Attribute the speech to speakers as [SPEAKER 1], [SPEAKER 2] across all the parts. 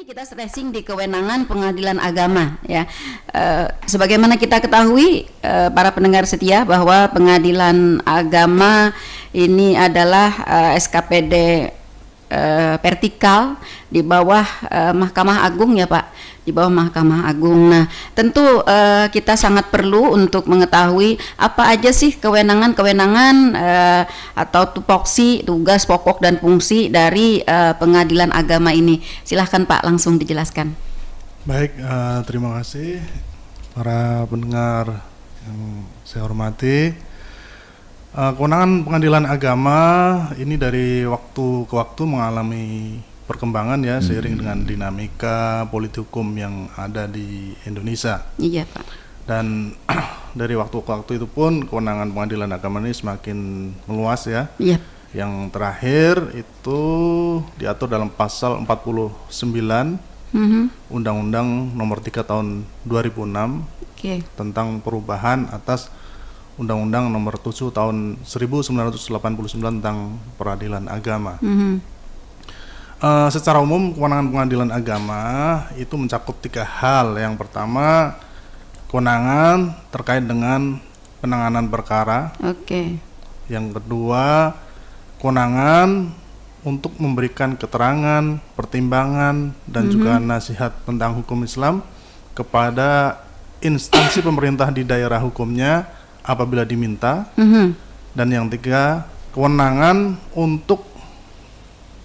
[SPEAKER 1] ini kita stressing di kewenangan pengadilan agama ya. Sebagaimana kita ketahui para pendengar setia bahwa pengadilan agama ini adalah SKPD vertikal di bawah Mahkamah Agung ya Pak, di bawah Mahkamah Agung. Nah tentu kita sangat perlu untuk mengetahui apa aja sih kewenangan-kewenangan atau tupoksi, tugas pokok dan fungsi dari pengadilan agama ini. Silahkan Pak, langsung dijelaskan.
[SPEAKER 2] Baik, terima kasih para pendengar yang saya hormati. Kewenangan pengadilan agama ini dari waktu ke waktu mengalami perkembangan ya, seiring dengan dinamika politik hukum yang ada di Indonesia.
[SPEAKER 1] Iya Pak.
[SPEAKER 2] Dan dari waktu ke waktu itu pun kewenangan pengadilan agama ini semakin meluas ya.
[SPEAKER 1] Iya.
[SPEAKER 2] Yang terakhir itu diatur dalam pasal 49 Undang-Undang Nomor 3 Tahun 2006 tentang perubahan atas Undang-Undang Nomor 7 Tahun 1989 tentang peradilan agama. Secara umum kewenangan pengadilan agama itu mencakup 3 hal. Yang pertama, kewenangan terkait dengan penanganan perkara. Yang kedua, kewenangan untuk memberikan keterangan, pertimbangan, dan juga nasihat tentang hukum Islam kepada instansi pemerintah di daerah hukumnya apabila diminta. Dan yang ketiga, kewenangan untuk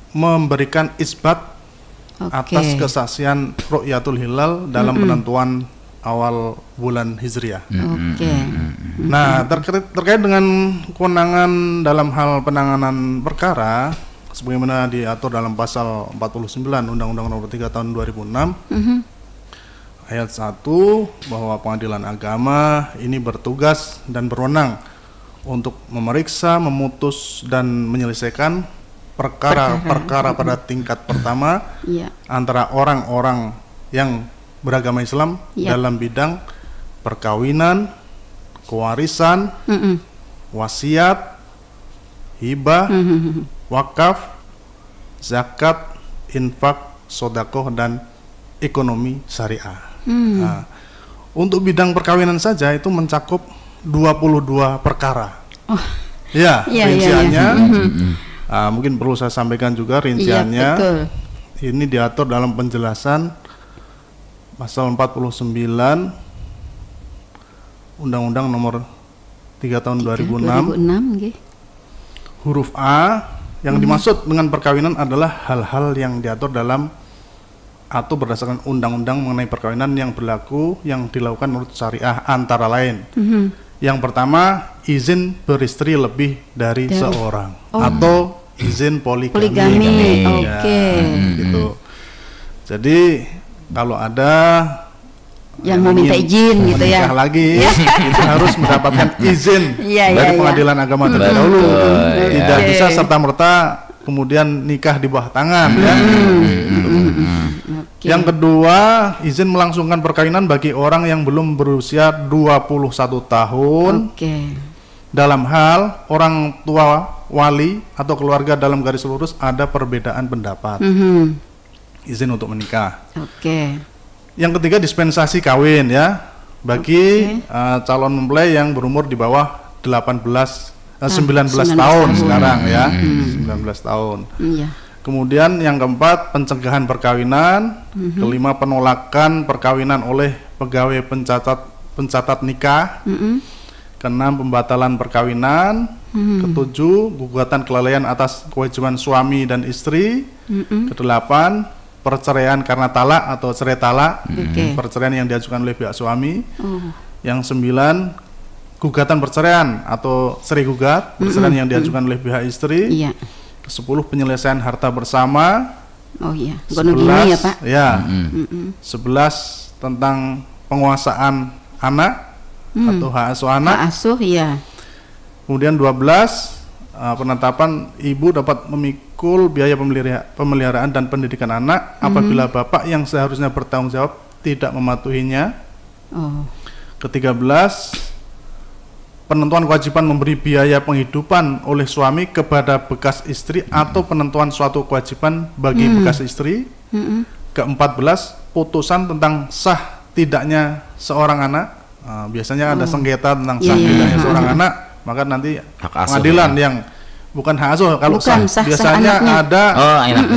[SPEAKER 2] memberikan isbat atas kesaksian ru'yatul hilal dalam penentuan awal bulan Hijriah. Nah, terkait dengan kewenangan dalam hal penanganan perkara sebagaimana diatur dalam pasal 49 Undang-Undang Nomor 3 Tahun 2006 ayat 1, bahwa pengadilan agama ini bertugas dan berwenang untuk memeriksa, memutus, dan menyelesaikan perkara-perkara pada tingkat pertama antara orang-orang yang beragama Islam dalam bidang perkawinan, kewarisan, wasiat, hibah, wakaf, zakat, infak, sodakoh, dan ekonomi syariah. Nah, untuk bidang perkawinan saja itu mencakup 22 perkara. Rinciannya mungkin perlu saya sampaikan juga rinciannya. Ini diatur dalam penjelasan pasal 49 Undang-Undang Nomor 3 Tahun 2006. Huruf A, yang dimaksud dengan perkawinan adalah hal-hal yang diatur dalam atau berdasarkan undang-undang mengenai perkawinan yang berlaku yang dilakukan menurut syariah, antara lain. Yang pertama, izin beristri lebih dari seorang atau izin poligami. Gitu. Jadi kalau ada
[SPEAKER 1] yang mau minta izin gitu ya
[SPEAKER 2] lagi itu harus mendapatkan izin dari pengadilan agama terlebih dahulu. Tidak bisa serta-merta kemudian nikah di bawah tangan ya. Yang kedua, izin melangsungkan perkawinan bagi orang yang belum berusia 21 tahun. Dalam hal orang tua, wali, atau keluarga dalam garis lurus ada perbedaan pendapat. Izin untuk menikah. Yang ketiga, dispensasi kawin ya bagi calon mempelai yang berumur di bawah 19 tahun sekarang ya. 19 tahun. Kemudian yang keempat, pencegahan perkawinan. Kelima, penolakan perkawinan oleh pegawai pencatat nikah. Keenam, pembatalan perkawinan. Ketujuh, gugatan kelalaian atas kewajiban suami dan istri. Kedelapan, perceraian karena talak atau cerai talak, perceraian yang diajukan oleh pihak suami. Yang 9, gugatan perceraian atau cerai gugat, perceraian yang diajukan oleh pihak istri. 10, penyelesaian harta bersama. 11 ya, 11 tentang penguasaan anak atau hak asuh anak. Kemudian 12, penetapan ibu dapat memikul biaya pemeliharaan dan pendidikan anak apabila bapak yang seharusnya bertanggung jawab tidak mematuhinya. Ke-13, penentuan kewajiban memberi biaya penghidupan oleh suami kepada bekas istri atau penentuan suatu kewajiban bagi bekas istri. ke-14 putusan tentang sah tidaknya seorang anak. Biasanya ada sengketa tentang sah tidaknya seorang anak, maka nanti pengadilan yang bukan hak asuh, kalau sah biasanya ada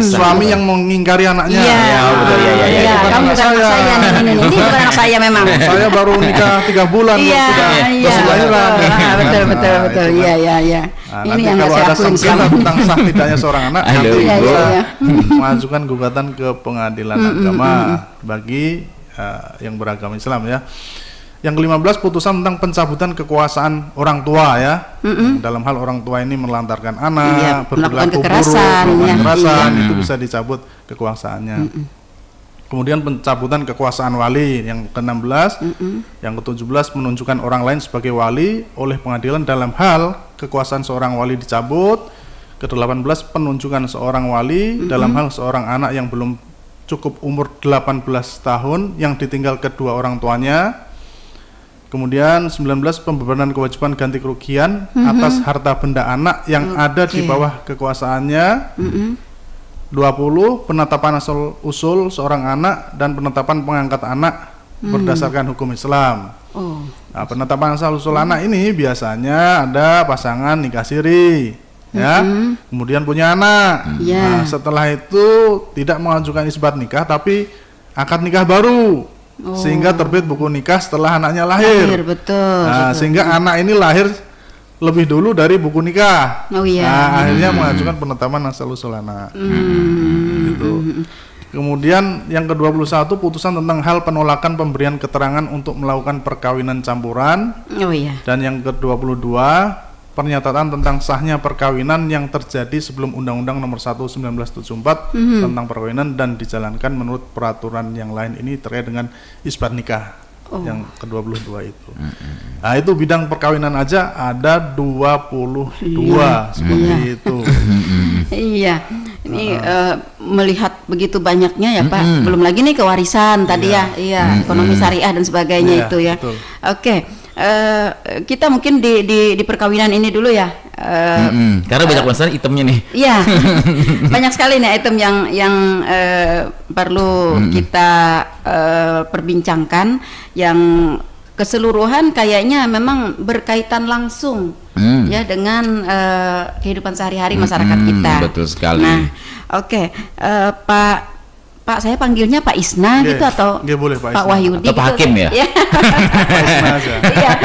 [SPEAKER 2] suami yang mengingkari anaknya.
[SPEAKER 1] Kamu bukan anak saya, ini bukan anak saya memang.
[SPEAKER 2] Saya baru nikah 3 bulan, sudah lahiran.
[SPEAKER 1] Betul. Iya.
[SPEAKER 2] Ini yang kalau ada sengketa tentang sah tidaknya seorang anak, nanti bisa mengajukan gugatan ke pengadilan agama bagi yang beragama Islam ya. Yang ke-15 putusan tentang pencabutan kekuasaan orang tua ya. Dalam hal orang tua ini melantarkan anak, berperilaku buruk, kekerasan, itu bisa dicabut kekuasaannya. Kemudian pencabutan kekuasaan wali yang ke-16. Yang ke-17 menunjukkan orang lain sebagai wali oleh pengadilan dalam hal kekuasaan seorang wali dicabut. Ke-18 penunjukan seorang wali dalam hal seorang anak yang belum cukup umur 18 tahun yang ditinggal kedua orang tuanya. Kemudian 19 pembebanan kewajiban ganti kerugian atas harta benda anak yang ada di bawah kekuasaannya. 20 penetapan asal usul seorang anak dan penetapan pengangkat anak berdasarkan hukum Islam. Nah, penetapan asal usul anak ini biasanya ada pasangan nikah siri ya, kemudian punya anak. Nah, setelah itu tidak mengajukan isbat nikah tapi akad nikah baru. Sehingga terbit buku nikah setelah anaknya lahir.
[SPEAKER 1] Betul.
[SPEAKER 2] Sehingga anak ini lahir lebih dulu dari buku nikah. Akhirnya mengajukan penetapan asal usul anak. Gitu. Kemudian yang ke-21 putusan tentang hal penolakan pemberian keterangan untuk melakukan perkawinan campuran. Dan yang ke-22 pernyataan tentang sahnya perkawinan yang terjadi sebelum Undang-Undang Nomor 1 1974 tentang perkawinan dan dijalankan menurut peraturan yang lain. Ini terkait dengan isbat nikah yang ke-22 itu. Nah, itu bidang perkawinan aja ada 22 seperti itu.
[SPEAKER 1] Iya. Ini melihat begitu banyaknya ya Pak. Belum lagi nih kewarisan tadi ekonomi syariah dan sebagainya itu ya. Oke. Kita mungkin di perkawinan ini dulu ya.
[SPEAKER 3] Karena banyak banget itemnya nih.
[SPEAKER 1] Iya. Banyak sekali nih item yang perlu kita perbincangkan, yang keseluruhan kayaknya memang berkaitan langsung ya dengan kehidupan sehari-hari masyarakat kita.
[SPEAKER 3] Betul sekali.
[SPEAKER 1] Nah, oke. Pak, saya panggilnya Pak Isna gitu atau
[SPEAKER 2] boleh,
[SPEAKER 1] Pak Wahyudi
[SPEAKER 3] atau Pak Hakim ya?
[SPEAKER 1] Iya,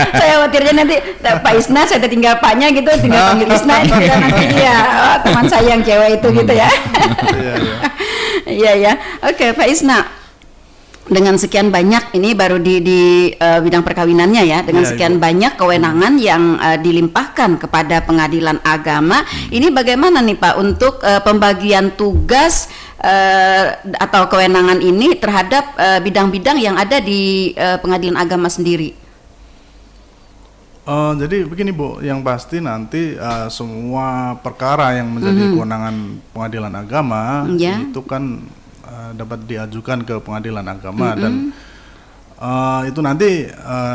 [SPEAKER 1] saya khawatirnya nanti Pak Isna saya tinggal Paknya gitu, tinggal panggil Isna itu nanti teman saya yang cewek itu gitu ya. Iya. Oke, Pak Isna. Dengan sekian banyak ini baru di bidang perkawinannya ya, dengan sekian banyak kewenangan yang dilimpahkan kepada pengadilan agama, ini bagaimana nih Pak untuk pembagian tugas atau kewenangan ini terhadap bidang-bidang yang ada di pengadilan agama sendiri?
[SPEAKER 2] Jadi begini Bu, yang pasti nanti semua perkara yang menjadi kewenangan pengadilan agama itu kan dapat diajukan ke pengadilan agama dan itu nanti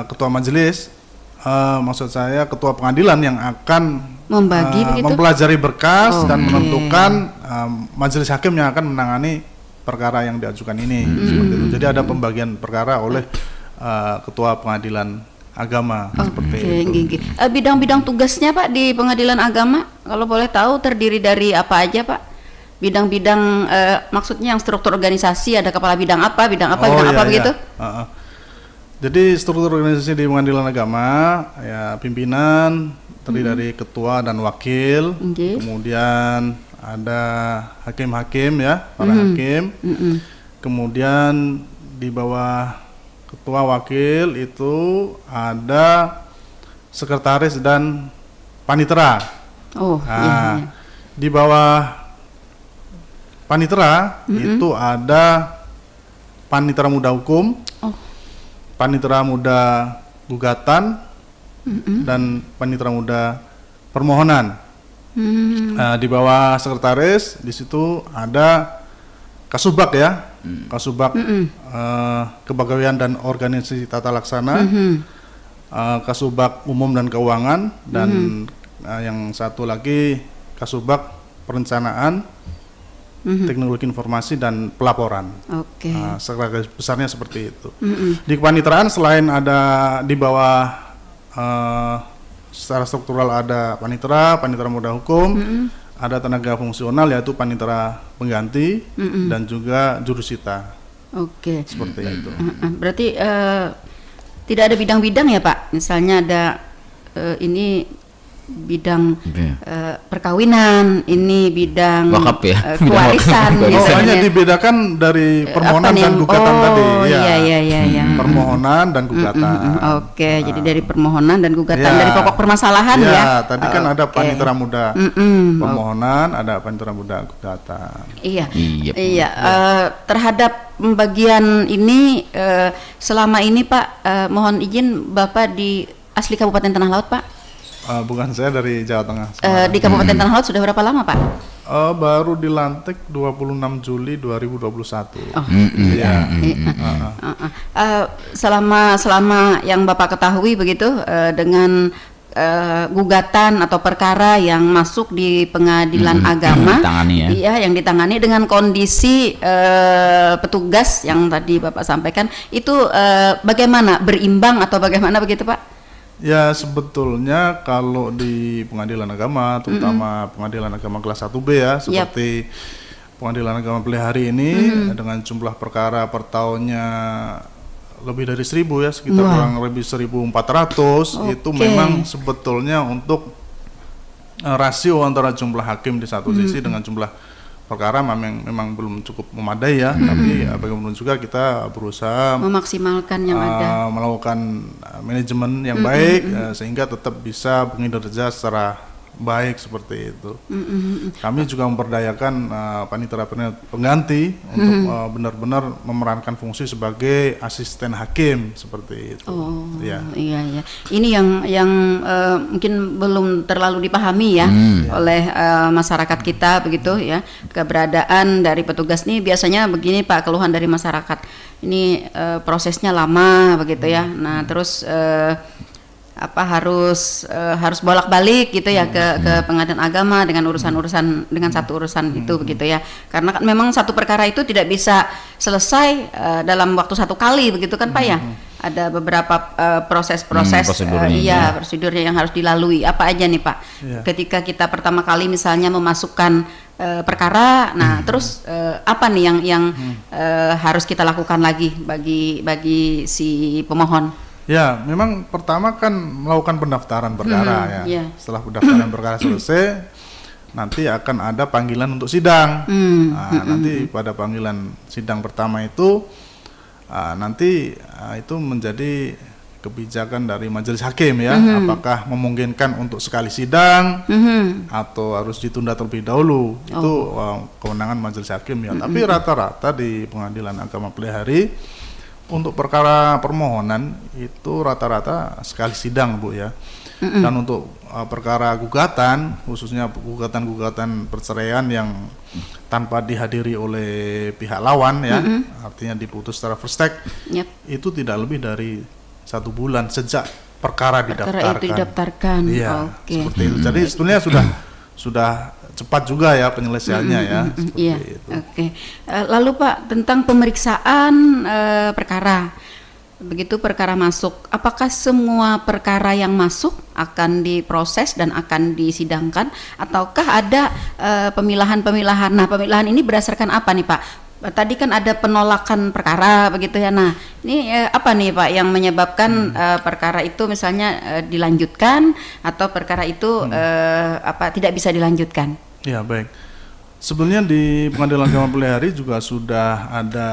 [SPEAKER 2] ketua majelis, maksud saya ketua pengadilan yang akan mempelajari berkas dan menentukan majelis hakim yang akan menangani perkara yang diajukan ini. Seperti itu. Jadi ada pembagian perkara oleh ketua pengadilan agama seperti itu.
[SPEAKER 1] Bidang-bidang tugasnya Pak di pengadilan agama kalau boleh tahu terdiri dari apa aja Pak? Bidang-bidang maksudnya yang struktur organisasi, ada kepala bidang apa begitu?
[SPEAKER 2] Jadi struktur organisasi di pengadilan agama ya pimpinan terdiri dari ketua dan wakil, kemudian ada hakim-hakim ya, para hakim, kemudian di bawah ketua wakil itu ada sekretaris dan panitera. Di bawah panitera itu ada panitera muda hukum, panitera muda gugatan, dan panitera muda permohonan. Di bawah sekretaris di situ ada kasubag ya, kasubag kepegawaian dan organisasi tata laksana, kasubag umum dan keuangan, dan yang satu lagi kasubag perencanaan teknologi informasi dan pelaporan.
[SPEAKER 1] Oke.
[SPEAKER 2] Secara garis besarnya seperti itu. Di kepaniteraan selain ada di bawah secara struktural ada panitera muda hukum, ada tenaga fungsional yaitu panitera pengganti dan juga jurusita.
[SPEAKER 1] Oke.
[SPEAKER 2] Seperti itu.
[SPEAKER 1] Berarti tidak ada bidang-bidang ya Pak? Misalnya ada ini bidang perkawinan, ini bidang
[SPEAKER 3] wakaf ya,
[SPEAKER 1] kewarisan.
[SPEAKER 2] Hanya dibedakan dari permohonan dan gugatan tadi.
[SPEAKER 1] Iya.
[SPEAKER 2] Permohonan dan gugatan.
[SPEAKER 1] Oke, jadi dari permohonan dan gugatan dari pokok permasalahan ya.
[SPEAKER 2] Tadi kan ada panitera muda permohonan, ada panitera muda gugatan.
[SPEAKER 1] Iya. Terhadap bagian ini selama ini Pak, mohon izin Bapak di asli Kabupaten Tanah Laut Pak?
[SPEAKER 2] Bukan, saya dari Jawa Tengah.
[SPEAKER 1] Di Kabupaten Tanah Laut sudah berapa lama Pak?
[SPEAKER 2] Baru dilantik 26 Juli 2021.
[SPEAKER 1] Selama yang Bapak ketahui begitu dengan gugatan atau perkara yang masuk di pengadilan agama, yang ditangani dengan kondisi petugas yang tadi Bapak sampaikan itu bagaimana, berimbang atau bagaimana begitu Pak?
[SPEAKER 2] Ya sebetulnya kalau di pengadilan agama, terutama pengadilan agama kelas 1B ya, seperti pengadilan agama Pelihari ini dengan jumlah perkara per tahunnya lebih dari 1000 ya, sekitar kurang lebih 1400. Itu memang sebetulnya untuk rasio antara jumlah hakim di satu sisi dengan jumlah perkara memang belum cukup memadai ya, tapi bagaimanapun juga kita berusaha
[SPEAKER 1] memaksimalkan yang ada,
[SPEAKER 2] melakukan manajemen yang baik sehingga tetap bisa menginerja secara baik seperti itu. Kami juga memperdayakan panitera pengganti untuk benar-benar memerankan fungsi sebagai asisten hakim seperti itu. Iya.
[SPEAKER 1] Ini yang mungkin belum terlalu dipahami ya oleh masyarakat kita begitu ya. Keberadaan dari petugas ini biasanya begini Pak, keluhan dari masyarakat. Ini prosesnya lama begitu ya. Nah, terus harus bolak-balik gitu ya ke pengadilan agama dengan urusan-urusan dengan satu urusan itu begitu ya, karena kan memang satu perkara itu tidak bisa selesai dalam waktu satu kali begitu kan Pak ya, ada beberapa proses-proses prosedurnya yang harus dilalui. Apa aja nih Pak ketika kita pertama kali misalnya memasukkan perkara, nah terus apa nih yang harus kita lakukan lagi bagi si pemohon?
[SPEAKER 2] Ya, memang pertama kan melakukan pendaftaran perkara ya. Setelah pendaftaran perkara selesai, nanti akan ada panggilan untuk sidang. Nanti pada panggilan sidang pertama itu nanti itu menjadi kebijakan dari majelis hakim ya, apakah memungkinkan untuk sekali sidang atau harus ditunda terlebih dahulu. Itu kewenangan majelis hakim ya. Tapi rata-rata di pengadilan agama Pelihari untuk perkara permohonan itu rata-rata sekali sidang Bu ya. Dan untuk perkara gugatan, khususnya gugatan perceraian yang tanpa dihadiri oleh pihak lawan ya, artinya diputus secara first take, itu tidak lebih dari 1 bulan sejak perkara didaftarkan. Iya, seperti itu. Jadi sebetulnya sudah cepat juga ya penyelesaiannya ya. Itu.
[SPEAKER 1] Lalu Pak, tentang pemeriksaan perkara, begitu perkara masuk, apakah semua perkara yang masuk akan diproses dan akan disidangkan, ataukah ada pemilahan-pemilahan? Nah, pemilahan ini berdasarkan apa nih Pak? Tadi kan ada penolakan perkara begitu ya. Nah, ini apa nih Pak yang menyebabkan perkara itu misalnya dilanjutkan atau perkara itu tidak bisa dilanjutkan?
[SPEAKER 2] Ya, baik. Sebenarnya di Pengadilan Agama Pelihari juga sudah ada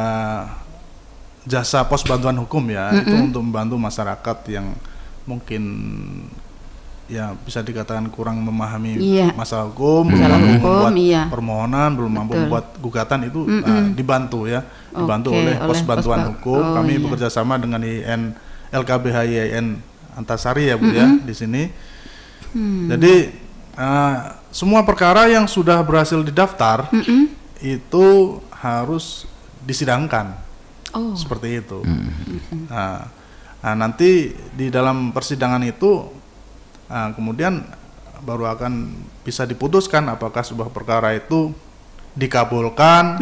[SPEAKER 2] jasa pos bantuan hukum ya, itu untuk membantu masyarakat yang mungkin ya bisa dikatakan kurang memahami masalah hukum, belum mampu membuat permohonan, belum mampu membuat gugatan, itu dibantu ya, dibantu oleh pos bantuan hukum. Kami bekerja sama dengan IAIN LKBH IAIN Antasari ya Bu ya di sini. Jadi semua perkara yang sudah berhasil didaftar itu harus disidangkan, seperti itu. Nah, nanti di dalam persidangan itu kemudian baru akan bisa diputuskan apakah sebuah perkara itu dikabulkan,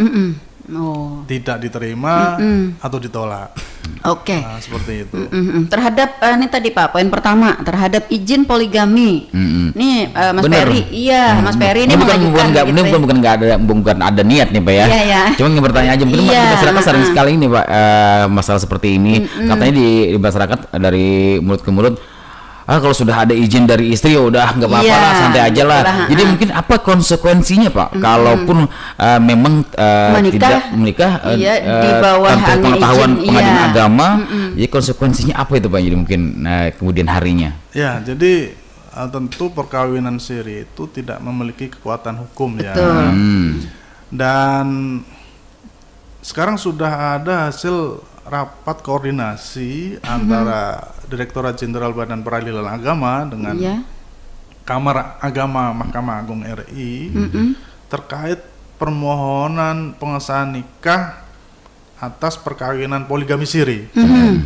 [SPEAKER 2] tidak diterima, atau ditolak.
[SPEAKER 1] Oke.
[SPEAKER 2] Nah, seperti itu.
[SPEAKER 1] Terhadap ini tadi Pak, poin pertama terhadap izin poligami. Nih Mas Ferry, Mas Ferry ini mengajukan
[SPEAKER 3] bukan ada niat nih Pak ya. Cuma ingin bertanya aja, mungkin masyarakat sering sekali ini Pak masalah seperti ini. Katanya di masyarakat dari mulut ke mulut, kalau sudah ada izin dari istri ya udah nggak apa-apa lah, santai aja lah. Jadi mungkin apa konsekuensinya Pak? Kalaupun memang tidak menikah
[SPEAKER 1] di bawah
[SPEAKER 3] pengetahuan pengadilan agama, jadi konsekuensinya apa itu Pak? Jadi mungkin kemudian harinya.
[SPEAKER 2] Ya, jadi tentu perkawinan siri itu tidak memiliki kekuatan hukum ya. Dan sekarang sudah ada hasil rapat koordinasi antara Direktorat Jenderal Badan Peradilan Agama dengan Kamar Agama Mahkamah Agung RI terkait permohonan pengesahan nikah atas perkawinan poligami siri.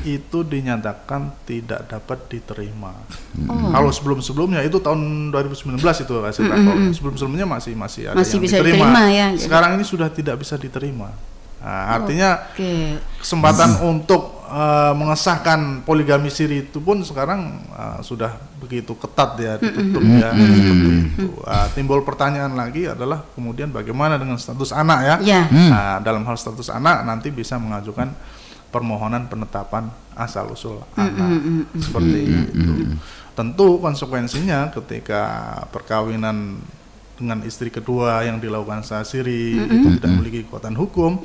[SPEAKER 2] Itu dinyatakan tidak dapat diterima. Kalau sebelum-sebelumnya itu tahun 2019 itu hasil rakor. Sebelum-sebelumnya masih ada yang
[SPEAKER 1] bisa
[SPEAKER 2] diterima.
[SPEAKER 1] Ya,
[SPEAKER 2] sekarang ini sudah tidak bisa diterima. Nah, artinya kesempatan untuk mengesahkan poligami siri itu pun sekarang sudah begitu ketat ya, ditutup ya, seperti itu. Timbul pertanyaan lagi adalah kemudian bagaimana dengan status anak ya? Nah, dalam hal status anak nanti bisa mengajukan permohonan penetapan asal usul anak seperti itu. Tentu konsekuensinya ketika perkawinan dengan istri kedua yang dilakukan secara siri itu tidak memiliki kekuatan hukum,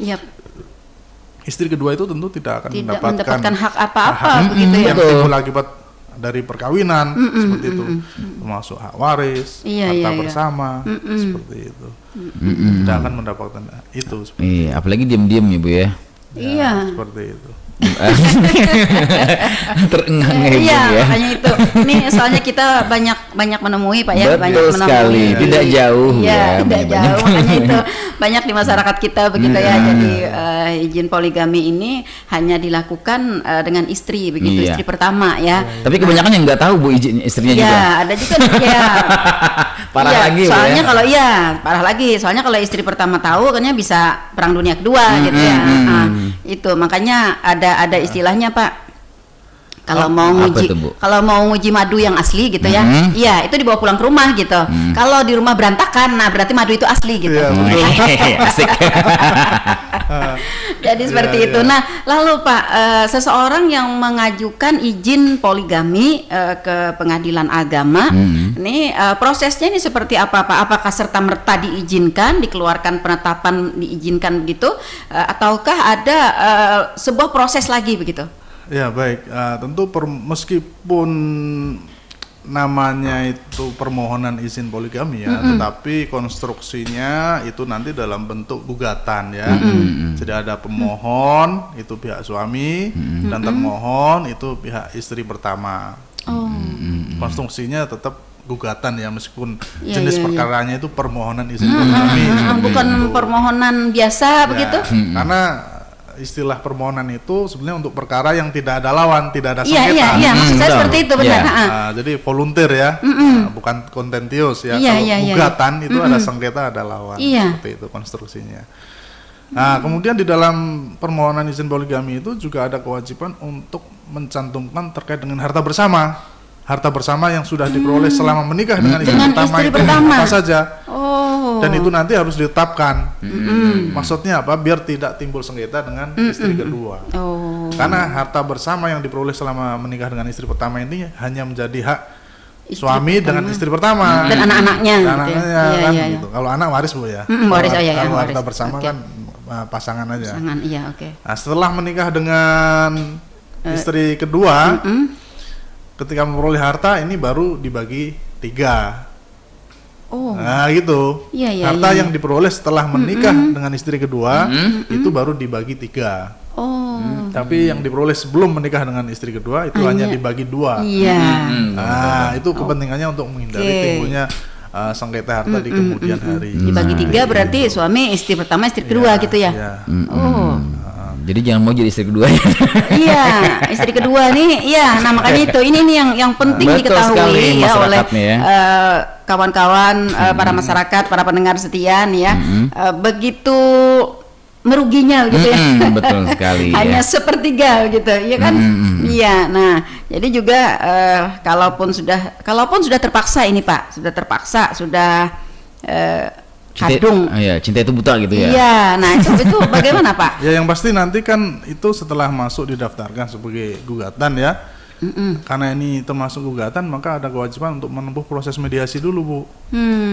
[SPEAKER 2] istri kedua itu tentu tidak akan mendapatkan
[SPEAKER 1] hak apa-apa begitu ya,
[SPEAKER 2] yang timbul akibat dari perkawinan seperti itu, termasuk hak waris, harta bersama seperti itu, tidak akan mendapatkan itu.
[SPEAKER 3] Iya, apalagi diam-diam ya Bu ya.
[SPEAKER 1] Iya,
[SPEAKER 2] seperti itu.
[SPEAKER 3] Terengah-engah
[SPEAKER 1] ya. Makanya itu. Nih soalnya kita banyak menemui Pak ya, banyak menemui.
[SPEAKER 3] Sekali, tidak jauh
[SPEAKER 1] ya. Tidak jauh. Makanya itu banyak di masyarakat kita begitu ya. Jadi izin poligami ini hanya dilakukan dengan istri begitu, istri pertama ya.
[SPEAKER 3] Tapi kebanyakan yang nggak tahu Bu izin istrinya juga.
[SPEAKER 1] Ya, ada juga ya.
[SPEAKER 3] Parah lagi.
[SPEAKER 1] Soalnya kalau parah lagi. Soalnya kalau istri pertama tahu kan bisa Perang Dunia Kedua gitu ya. Itu makanya ada istilahnya Pak. Kalau mau nguji madu yang asli gitu ya, iya itu dibawa pulang ke rumah gitu. Kalau di rumah berantakan, nah berarti madu itu asli gitu.
[SPEAKER 3] Asik.
[SPEAKER 1] Jadi seperti itu. Nah, lalu Pak, seseorang yang mengajukan izin poligami ke pengadilan agama, ini prosesnya ini seperti apa Pak? Apakah serta merta diizinkan, dikeluarkan penetapan diizinkan begitu, ataukah ada sebuah proses lagi begitu?
[SPEAKER 2] Ya baik, tentu meskipun namanya itu permohonan izin poligami ya, tetapi konstruksinya itu nanti dalam bentuk gugatan ya. Jadi ada pemohon itu pihak suami dan termohon itu pihak istri pertama. Konstruksinya tetap gugatan ya, meskipun jenis perkaranya itu permohonan izin poligami.
[SPEAKER 1] Bukan itu permohonan biasa begitu?
[SPEAKER 2] Karena istilah permohonan itu sebenarnya untuk perkara yang tidak ada lawan, tidak ada sengketa.
[SPEAKER 1] Iya, maksud saya seperti itu benar.
[SPEAKER 2] Jadi volunteer ya, bukan kontentius ya. Kalau gugatan itu ada sengketa, ada lawan. Seperti itu konstruksinya. Nah, kemudian di dalam permohonan izin poligami itu juga ada kewajiban untuk mencantumkan terkait dengan harta bersama. Harta bersama yang sudah diperoleh selama menikah dengan istri pertama itu apa saja. Dan itu nanti harus ditetapkan. Maksudnya apa? Biar tidak timbul sengketa dengan istri kedua. Karena harta bersama yang diperoleh selama menikah dengan istri pertama ini hanya menjadi hak suami dengan istri pertama
[SPEAKER 1] dan anak-anaknya.
[SPEAKER 2] Gitu. Kalau anak waris Bu ya. Kalau harta bersama kan pasangan aja. Nah, setelah menikah dengan istri kedua, ketika memperoleh harta ini baru dibagi 3. Nah gitu. Harta yang diperoleh setelah menikah dengan istri kedua itu baru dibagi 3. Tapi yang diperoleh sebelum menikah dengan istri kedua itu hanya dibagi 2. Nah itu kepentingannya untuk menghindari timbulnya sengketa harta di kemudian hari.
[SPEAKER 1] Dibagi 3 berarti suami, istri pertama, istri kedua gitu ya.
[SPEAKER 3] Jadi jangan mau jadi istri kedua.
[SPEAKER 1] Istri kedua nih, nah makanya itu ini nih yang penting diketahui ya oleh kawan-kawan, para masyarakat, para pendengar setia nih ya, begitu meruginya gitu ya.
[SPEAKER 3] Betul sekali.
[SPEAKER 1] Hanya sepertiga gitu, ya kan? Iya. Nah, jadi juga kalaupun sudah terpaksa ini Pak, sudah kadung.
[SPEAKER 3] Cinta itu buta gitu ya.
[SPEAKER 1] Iya, nah itu bagaimana Pak?
[SPEAKER 2] Ya yang pasti nanti kan itu setelah masuk didaftarkan sebagai gugatan ya. Karena ini termasuk gugatan, maka ada kewajiban untuk menempuh proses mediasi dulu, Bu.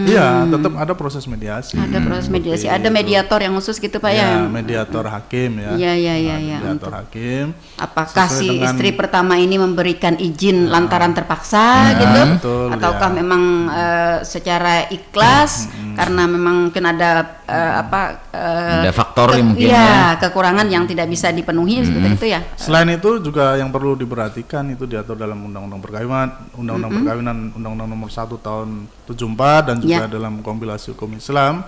[SPEAKER 2] Iya, tetap ada proses mediasi.
[SPEAKER 1] Ada proses mediasi, ada mediator yang khusus gitu Pak ya?
[SPEAKER 2] Mediator hakim ya.
[SPEAKER 1] Iya.
[SPEAKER 2] Mediator hakim.
[SPEAKER 1] Apakah si istri pertama ini memberikan izin lantaran terpaksa gitu?
[SPEAKER 2] Betul,
[SPEAKER 1] ataukah memang secara ikhlas karena memang mungkin ada
[SPEAKER 3] ada faktor mungkin
[SPEAKER 1] kekurangan yang tidak bisa dipenuhi seperti itu ya.
[SPEAKER 2] Selain itu juga yang perlu diperhatikan itu diatur dalam Undang-Undang Perkawinan, Undang-Undang Nomor 1 Tahun 74 dan juga dalam kompilasi hukum Islam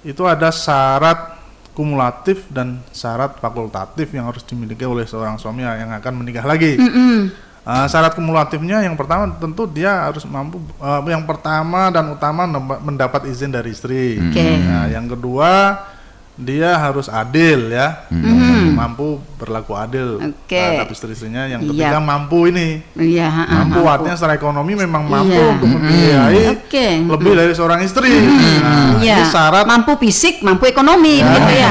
[SPEAKER 2] itu ada syarat kumulatif dan syarat fakultatif yang harus dimiliki oleh seorang suami yang akan menikah lagi. Syarat kumulatifnya yang pertama tentu dia harus mampu yang pertama dan utama mendapat izin dari istri. Nah, yang kedua dia harus adil ya, mampu berlaku adil terhadap istri-istrinya. Yang ketiga mampu mampu artinya secara ekonomi memang mampu untuk membiayai lebih dari seorang istri. Ini syarat
[SPEAKER 1] mampu fisik, mampu ekonomi gitu ya.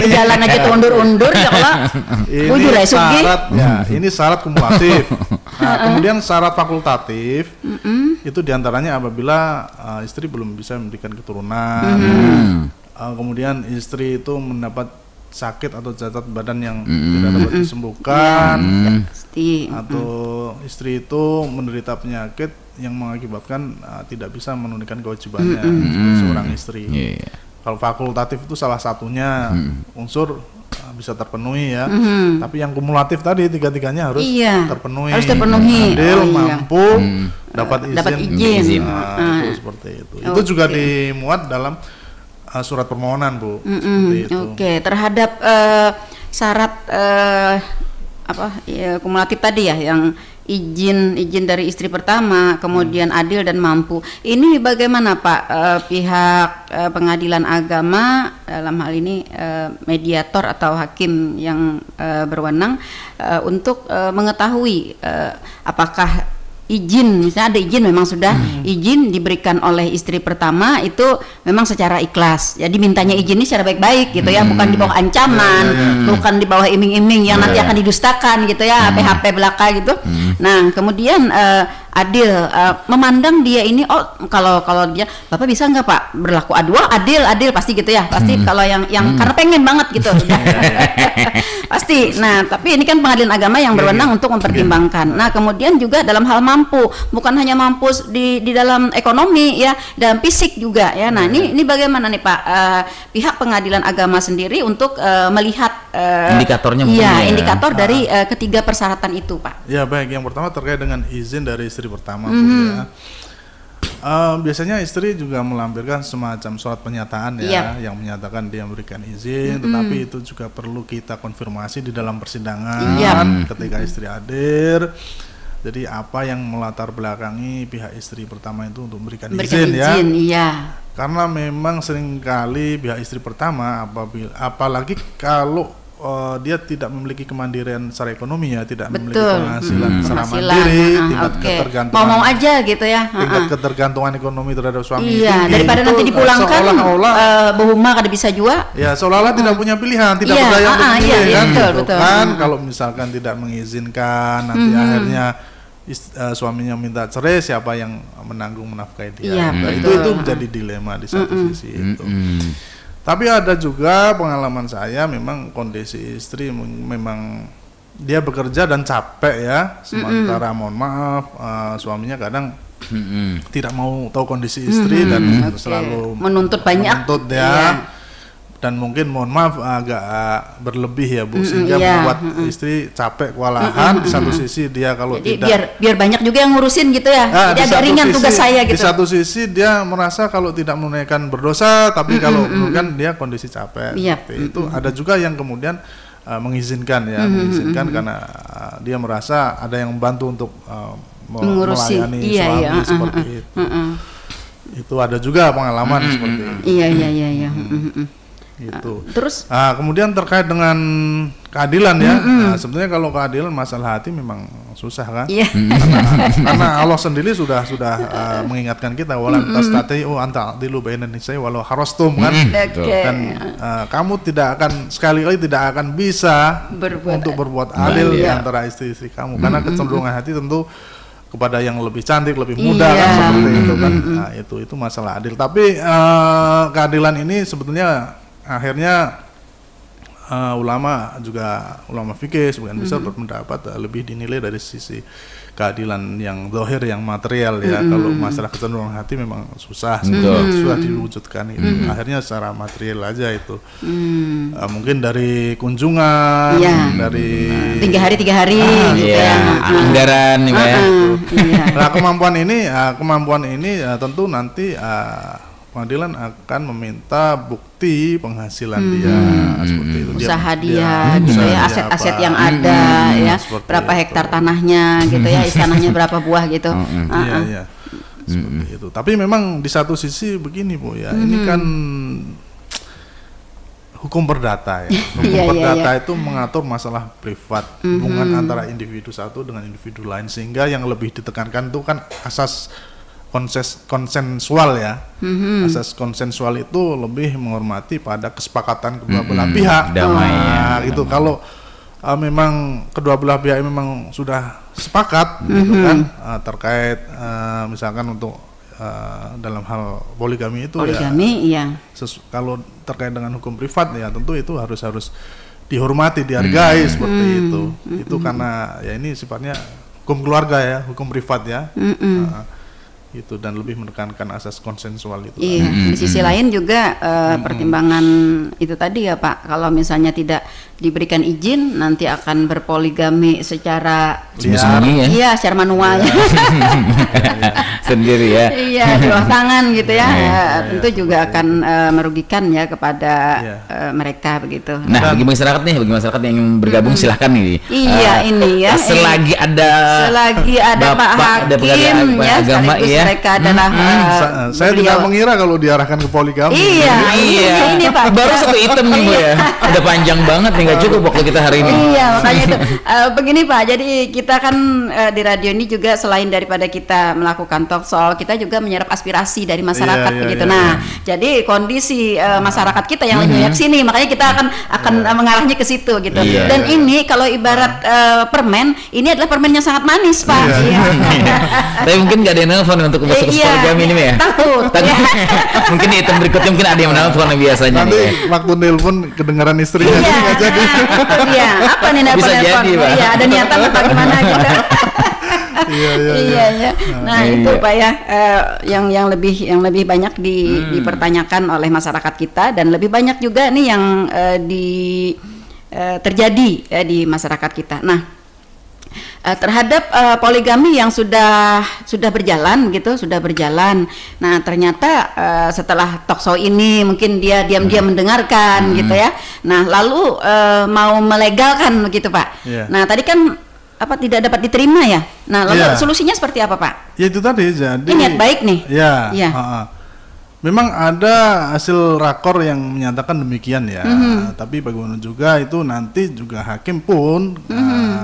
[SPEAKER 1] Jalan aja tuh undur-undur ya kalau
[SPEAKER 2] ini syarat ini syarat kumulatif. Kemudian syarat fakultatif itu diantaranya apabila istri belum bisa memberikan keturunan. Kemudian istri itu mendapat sakit atau cacat badan yang tidak dapat disembuhkan, atau istri itu menderita penyakit yang mengakibatkan tidak bisa menunaikan kewajibannya sebagai seorang istri. Kalau fakultatif itu salah satunya unsur bisa terpenuhi ya, tapi yang kumulatif tadi tiga-tiganya harus terpenuhi. Adil, mampu, dapat izin. Itu seperti itu. Itu juga dimuat dalam surat permohonan, Bu.
[SPEAKER 1] Terhadap syarat kumulatif tadi ya, yang izin dari istri pertama, kemudian adil dan mampu. Ini bagaimana Pak pihak pengadilan agama dalam hal ini mediator atau hakim yang berwenang untuk mengetahui apakah izin, misalnya ada izin memang sudah izin diberikan oleh istri pertama itu memang secara ikhlas. Jadi mintanya izin ini secara baik-baik gitu ya, bukan di bawah ancaman, bukan di bawah iming-iming yang nanti akan didustakan gitu ya, PHP belaka gitu. Nah, kemudian adil, memandang dia ini kalau dia Bapak bisa nggak Pak berlaku adil pasti gitu ya, pasti kalau yang karena pengen banget gitu. Pasti. Nah, tapi ini kan pengadilan agama yang berwenang untuk mempertimbangkan. Nah, kemudian juga dalam hal mampu, bukan hanya mampu di dalam ekonomi ya, dalam fisik juga ya. Nah, ini bagaimana nih Pak pihak pengadilan agama sendiri untuk melihat
[SPEAKER 3] indikatornya
[SPEAKER 1] indikator dari ketiga persyaratan itu Pak.
[SPEAKER 2] Ya, baik. Yang pertama terkait dengan izin dari istri pertama, ya. Biasanya istri juga melampirkan semacam surat pernyataan ya, yang menyatakan dia memberikan izin, tetapi itu juga perlu kita konfirmasi di dalam persidangan ketika istri hadir. Jadi apa yang melatar belakangi pihak istri pertama itu untuk memberikan izin ya? Karena memang seringkali pihak istri pertama apalagi kalau dia tidak memiliki kemandirian secara ekonomi ya, tidak memiliki penghasilan secara mandiri, tingkat ketergantungan
[SPEAKER 1] mau aja gitu ya,
[SPEAKER 2] tingkat ketergantungan ekonomi terhadap suami
[SPEAKER 1] daripada nanti dipulangkan bahuma kada bisa juga
[SPEAKER 2] ya, seolah-olah tidak punya pilihan, tidak berdaya untuk memilih kan. Kalau misalkan tidak mengizinkan, nanti akhirnya suaminya minta cerai, siapa yang menanggung menafkahi dia? Itu menjadi dilema di satu sisi itu. Tapi ada juga pengalaman saya, memang kondisi istri memang dia bekerja dan capek ya, sementara mohon maaf suaminya kadang tidak mau tahu kondisi istri dan selalu
[SPEAKER 1] menuntut banyak,
[SPEAKER 2] dan mungkin mohon maaf agak berlebih ya Bu, sehingga membuat istri capek kewalahan. Di satu sisi dia kalau
[SPEAKER 1] jadi biar banyak juga yang ngurusin gitu ya, jadi agak ringan tugas saya gitu.
[SPEAKER 2] Di satu sisi dia merasa kalau tidak menunaikan berdosa, tapi kalau menunaikan dia kondisi capek. Itu ada juga yang kemudian mengizinkan karena dia merasa ada yang membantu untuk melayani suami seperti itu. Itu ada juga pengalaman seperti itu.
[SPEAKER 1] Iya.
[SPEAKER 2] Gitu.
[SPEAKER 1] Terus
[SPEAKER 2] kemudian terkait dengan keadilan ya. Nah, sebenarnya kalau keadilan masalah hati memang susah kan?
[SPEAKER 1] Iya.
[SPEAKER 2] Karena Allah sendiri sudah mengingatkan kita walan tastati'u anta dilu bainan nisa'i walau harastum kan. Dan kamu sekali tidak akan bisa untuk berbuat adil di antara istri-istri kamu karena kecenderungan hati tentu kepada yang lebih cantik, lebih muda kan seperti itu kan. Nah, itu masalah adil. Tapi keadilan ini sebetulnya akhirnya ulama fikih sebagian besar berpendapat lebih dinilai dari sisi keadilan yang zahir, yang material ya. Kalau masalah kecenderungan hati memang susah diwujudkan itu. Akhirnya secara material aja itu. Mungkin dari kunjungan, dari
[SPEAKER 1] 3 hari gitu ya.
[SPEAKER 3] Anggaran nih ya.
[SPEAKER 2] Nah, kemampuan ini tentu nanti pengadilan akan meminta bukti penghasilan dia seperti itu.
[SPEAKER 1] Usaha dia gitu ya, aset-aset yang ada ya, berapa hektar tanahnya gitu ya, istanahnya berapa buah gitu.
[SPEAKER 2] Iya. Seperti itu. Tapi memang di satu sisi begini Bu ya, ini kan hukum perdata ya. Hukum perdata itu mengatur masalah privat, hubungan antara individu satu dengan individu lain, sehingga yang lebih ditekankan itu kan asas konsensual ya. Asas konsensual itu lebih menghormati pada kesepakatan kedua belah pihak.
[SPEAKER 3] Damai
[SPEAKER 2] gitu. Kalau memang kedua belah pihak memang sudah sepakat gitu kan terkait misalkan untuk dalam hal poligami itu kalau terkait dengan hukum privat ya tentu itu harus dihormati, dihargai seperti itu. Itu karena ya ini sifatnya hukum keluarga ya, hukum privat ya. Itu dan lebih menekankan asas konsensual itu.
[SPEAKER 1] Iya. Di sisi lain juga pertimbangan itu tadi ya Pak, kalau misalnya tidak diberikan izin nanti akan berpoligami secara
[SPEAKER 3] liar,
[SPEAKER 1] secara manual
[SPEAKER 3] sendiri ya.
[SPEAKER 1] Iya, di bawah tangan gitu ya. Tentu juga akan merugikan ya kepada mereka begitu.
[SPEAKER 3] Nah, bagi masyarakat yang bergabung silahkan nih.
[SPEAKER 1] Ini ya.
[SPEAKER 3] Selagi ada
[SPEAKER 1] Pak Hakim ya,
[SPEAKER 3] agama ya.
[SPEAKER 1] Mereka adalah
[SPEAKER 2] saya tidak mengira kalau diarahkan ke poligami.
[SPEAKER 1] Iya. Ini Pak.
[SPEAKER 3] Baru 1 item nih Bu ya. Udah panjang banget nih, nggak cukup waktu kita hari ini.
[SPEAKER 1] Iya, makanya itu. Begini Pak, jadi kita kan di radio ini juga selain daripada kita melakukan talk show, kita juga menyerap aspirasi dari masyarakat begitu. Nah, jadi kondisi masyarakat kita yang lagi banyak sini, makanya kita akan mengarahnya ke situ gitu. Dan ini kalau ibarat permen, ini adalah permen yang sangat manis Pak.
[SPEAKER 3] Tapi mungkin nggak ada yang nelfon untuk masuk ke poligami ini ya.
[SPEAKER 1] Takut.
[SPEAKER 3] Mungkin di item berikutnya mungkin ada yang nelfon biasanya.
[SPEAKER 2] Nanti waktu nelfon kedengaran istrinya nggak jadi.
[SPEAKER 1] Iya, apa nih nelfon?
[SPEAKER 3] Bisa jadi Pak.
[SPEAKER 1] Iya, ada niatan apa gimana gitu. Iya. Nah itu Pak ya, yang lebih banyak dipertanyakan oleh masyarakat kita, dan lebih banyak juga nih yang terjadi di masyarakat kita. Nah, terhadap poligami yang sudah berjalan gitu, Nah, ternyata setelah talk show ini mungkin dia diam-diam mendengarkan gitu ya. Nah, lalu mau melegalkan begitu Pak. Nah, tadi kan tidak dapat diterima ya. Nah, lalu solusinya seperti apa Pak?
[SPEAKER 2] Ya itu tadi, jadi
[SPEAKER 1] niat baik nih.
[SPEAKER 2] Memang ada hasil rakor yang menyatakan demikian ya. Tapi bagaimana juga itu nanti juga hakim pun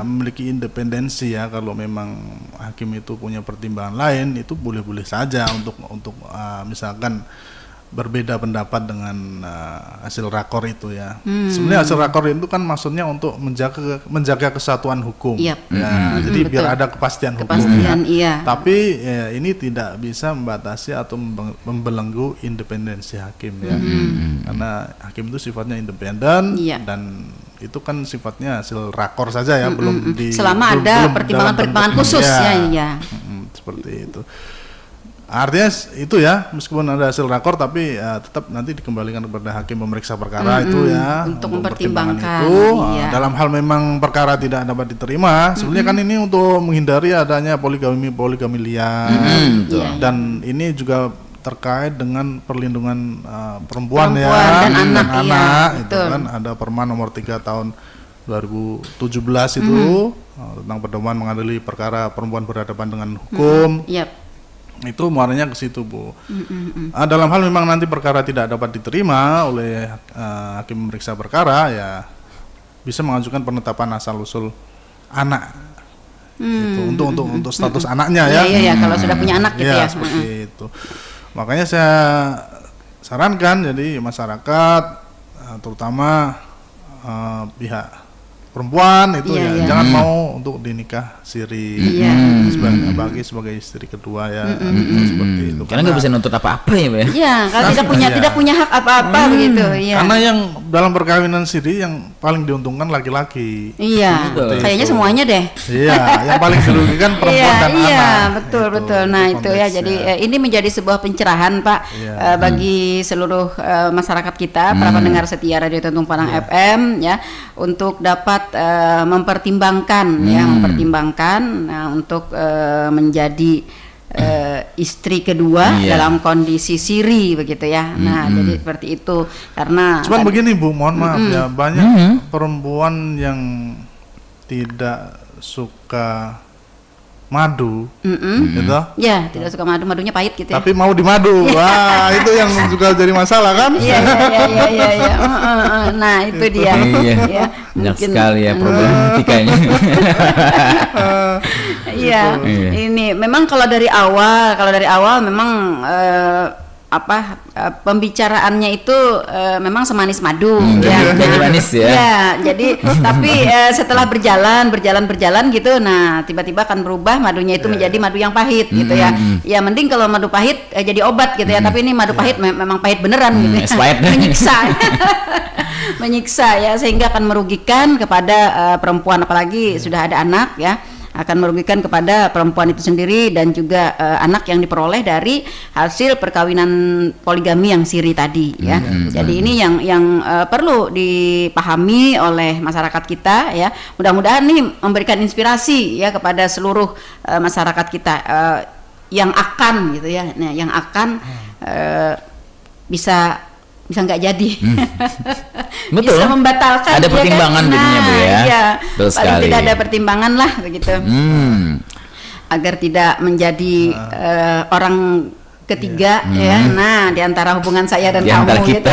[SPEAKER 2] memiliki independensi ya. Kalau memang hakim itu punya pertimbangan lain, itu boleh-boleh saja untuk misalkan berbeda pendapat dengan hasil rakor itu ya. Sebenarnya hasil rakor itu kan maksudnya untuk menjaga kesatuan hukum. Jadi biar ada kepastian hukum. Tapi ini tidak bisa membatasi atau membelenggu independensi hakim ya. Karena hakim itu sifatnya independen dan itu kan sifatnya hasil rakor saja ya, belum
[SPEAKER 1] selama ada pertimbangan-pertimbangan khusus ya.
[SPEAKER 2] Seperti itu. Artinya itu ya, meskipun ada hasil rakor tapi tetap nanti dikembalikan kepada hakim pemeriksa perkara itu ya
[SPEAKER 1] untuk mempertimbangkan
[SPEAKER 2] itu. Dalam hal memang perkara tidak dapat diterima, sebenarnya kan ini untuk menghindari adanya poligami liar. Dan ini juga terkait dengan perlindungan perempuan ya
[SPEAKER 1] dan anak
[SPEAKER 2] itu kan ada Perma nomor 3 tahun 2017 itu tentang pedoman mengadili perkara perempuan berhadapan dengan hukum. Itu muaranya ke situ, Bu. Dalam hal memang nanti perkara tidak dapat diterima oleh hakim memeriksa perkara, ya bisa mengajukan penetapan asal usul anak. Gitu. Untuk status anaknya ya.
[SPEAKER 1] Iya, kalau sudah punya anak gitu ya.
[SPEAKER 2] Seperti itu. Makanya saya sarankan jadi masyarakat, terutama pihak perempuan itu jangan mau untuk dinikah siri sebagai istri kedua ya, seperti itu.
[SPEAKER 3] Karena nggak bisa nuntut apa-apa ya, Pak.
[SPEAKER 1] Iya, kalau tidak punya hak apa-apa begitu. Iya.
[SPEAKER 2] Karena yang dalam perkawinan siri yang paling diuntungkan laki-laki.
[SPEAKER 1] Iya, kayaknya semuanya deh.
[SPEAKER 2] Iya, yang paling dirugikan perempuan dan anak.
[SPEAKER 1] Iya, betul. Nah itu ya, jadi ini menjadi sebuah pencerahan, Pak, bagi seluruh masyarakat kita, para pendengar setia Radio Tanjung Padang FM ya, untuk dapat mempertimbangkan untuk menjadi istri kedua dalam kondisi siri begitu ya. Nah, jadi seperti itu karena
[SPEAKER 2] cuman begini, Bu, mohon maaf ya, banyak perempuan yang tidak suka madu, gitu.
[SPEAKER 1] Ya, tidak suka madu, madunya pahit gitu ya.
[SPEAKER 2] Tapi mau dimadu, wah itu yang juga jadi masalah kan?
[SPEAKER 1] Iya. Nah itu dia.
[SPEAKER 3] Ya, banyak sekali ya problematikanya.
[SPEAKER 1] Iya, ini memang kalau dari awal memang pembicaraannya itu memang semanis madu
[SPEAKER 3] jadi manis ya.
[SPEAKER 1] Ya, jadi tapi setelah berjalan gitu, nah tiba-tiba akan berubah madunya itu menjadi madu yang pahit gitu ya. Ya mending kalau madu pahit jadi obat gitu ya, tapi ini madu pahit memang pahit beneran gitu ya. Menyiksa ya, sehingga akan merugikan kepada perempuan, apalagi sudah ada anak ya, akan merugikan kepada perempuan itu sendiri dan juga anak yang diperoleh dari hasil perkawinan poligami yang siri tadi ya. Jadi ini yang perlu dipahami oleh masyarakat kita ya. Mudah-mudahan nih memberikan inspirasi ya kepada seluruh masyarakat kita yang akan gitu ya. Nah, yang akan bisa nggak jadi.
[SPEAKER 3] Betul.
[SPEAKER 1] Bisa membatalkan.
[SPEAKER 3] Ada pertimbangan jadinya, Bu ya.
[SPEAKER 1] Iya.
[SPEAKER 3] Betul sekali.
[SPEAKER 1] Paling tidak ada pertimbangan lah begitu. Agar tidak menjadi orang ketiga ya. Nah, di antara hubungan saya dan kamu gitu.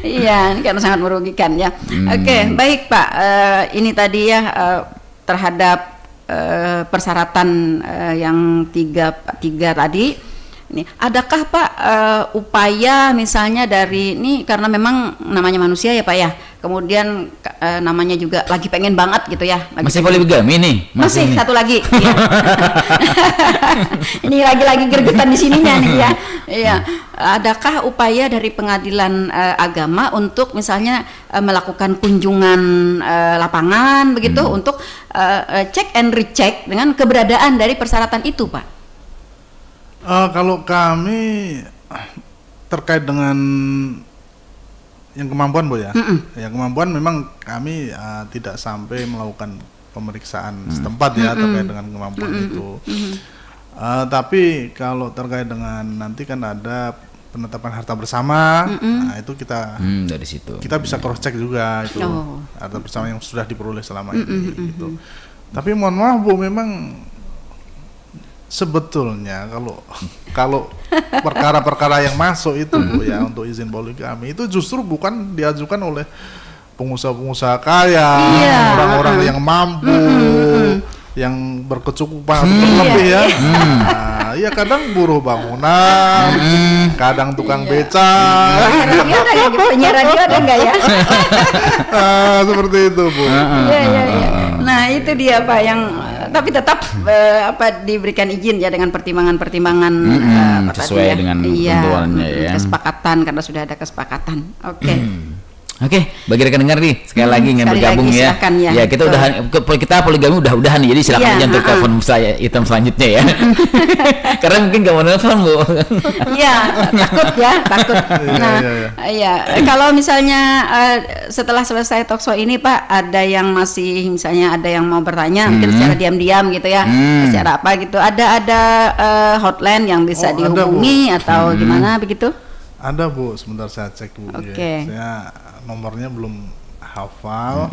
[SPEAKER 1] Iya, ini kan sangat merugikan ya. Oke, baik Pak. Ini tadi ya terhadap persyaratan yang tiga tadi. Nih, adakah Pak upaya misalnya dari ini, karena memang namanya manusia ya Pak ya, kemudian namanya juga lagi pengen banget gitu ya.
[SPEAKER 3] Masih poligami nih?
[SPEAKER 1] Masih satu lagi. Ya. Ini lagi gergetan di sininya nih ya. Iya. Adakah upaya dari pengadilan agama untuk misalnya melakukan kunjungan lapangan begitu untuk cek and recheck dengan keberadaan dari persyaratan itu Pak?
[SPEAKER 2] Kalau kami terkait dengan yang kemampuan, Bu ya, yang kemampuan memang kami tidak sampai melakukan pemeriksaan setempat ya terkait dengan kemampuan itu. Tapi kalau terkait dengan nanti kan ada penetapan harta bersama, nah itu kita
[SPEAKER 3] dari situ
[SPEAKER 2] kita bisa cross check juga itu harta bersama yang sudah diperoleh selama ini gitu. Tapi mohon maaf, Bu, memang sebetulnya kalau perkara-perkara yang masuk itu, Bu ya, untuk izin poligami itu justru bukan diajukan oleh pengusaha-pengusaha kaya, orang-orang yang mampu, yang berkecukupan berlebih ya. Iya, kadang buruh bangunan, kadang tukang beca.
[SPEAKER 1] Penyiar radio ada nggak ya?
[SPEAKER 2] Seperti itu, Bu.
[SPEAKER 1] Nah itu dia Pak, yang tapi tetap diberikan izin ya dengan pertimbangan-pertimbangan
[SPEAKER 3] sesuai dengan ketentuannya ya.
[SPEAKER 1] Kesepakatan, karena sudah ada kesepakatan.
[SPEAKER 3] Oke, bagi rekan dengar nih sekali lagi ingin bergabung ya. Ya kita kita poligami udahan nih, jadi silakan aja untuk telepon saya item selanjutnya ya. Karena mungkin gak mau telepon, Bu.
[SPEAKER 1] Iya, takut. Nah, iya. Kalau misalnya setelah selesai talkshow ini Pak, ada yang masih misalnya ada yang mau bertanya mungkin secara diam-diam gitu ya, secara apa gitu. Ada hotline yang bisa dihubungi atau gimana begitu?
[SPEAKER 2] Ada, Bu, sebentar saya cek dulu ya. Saya nomornya belum hafal.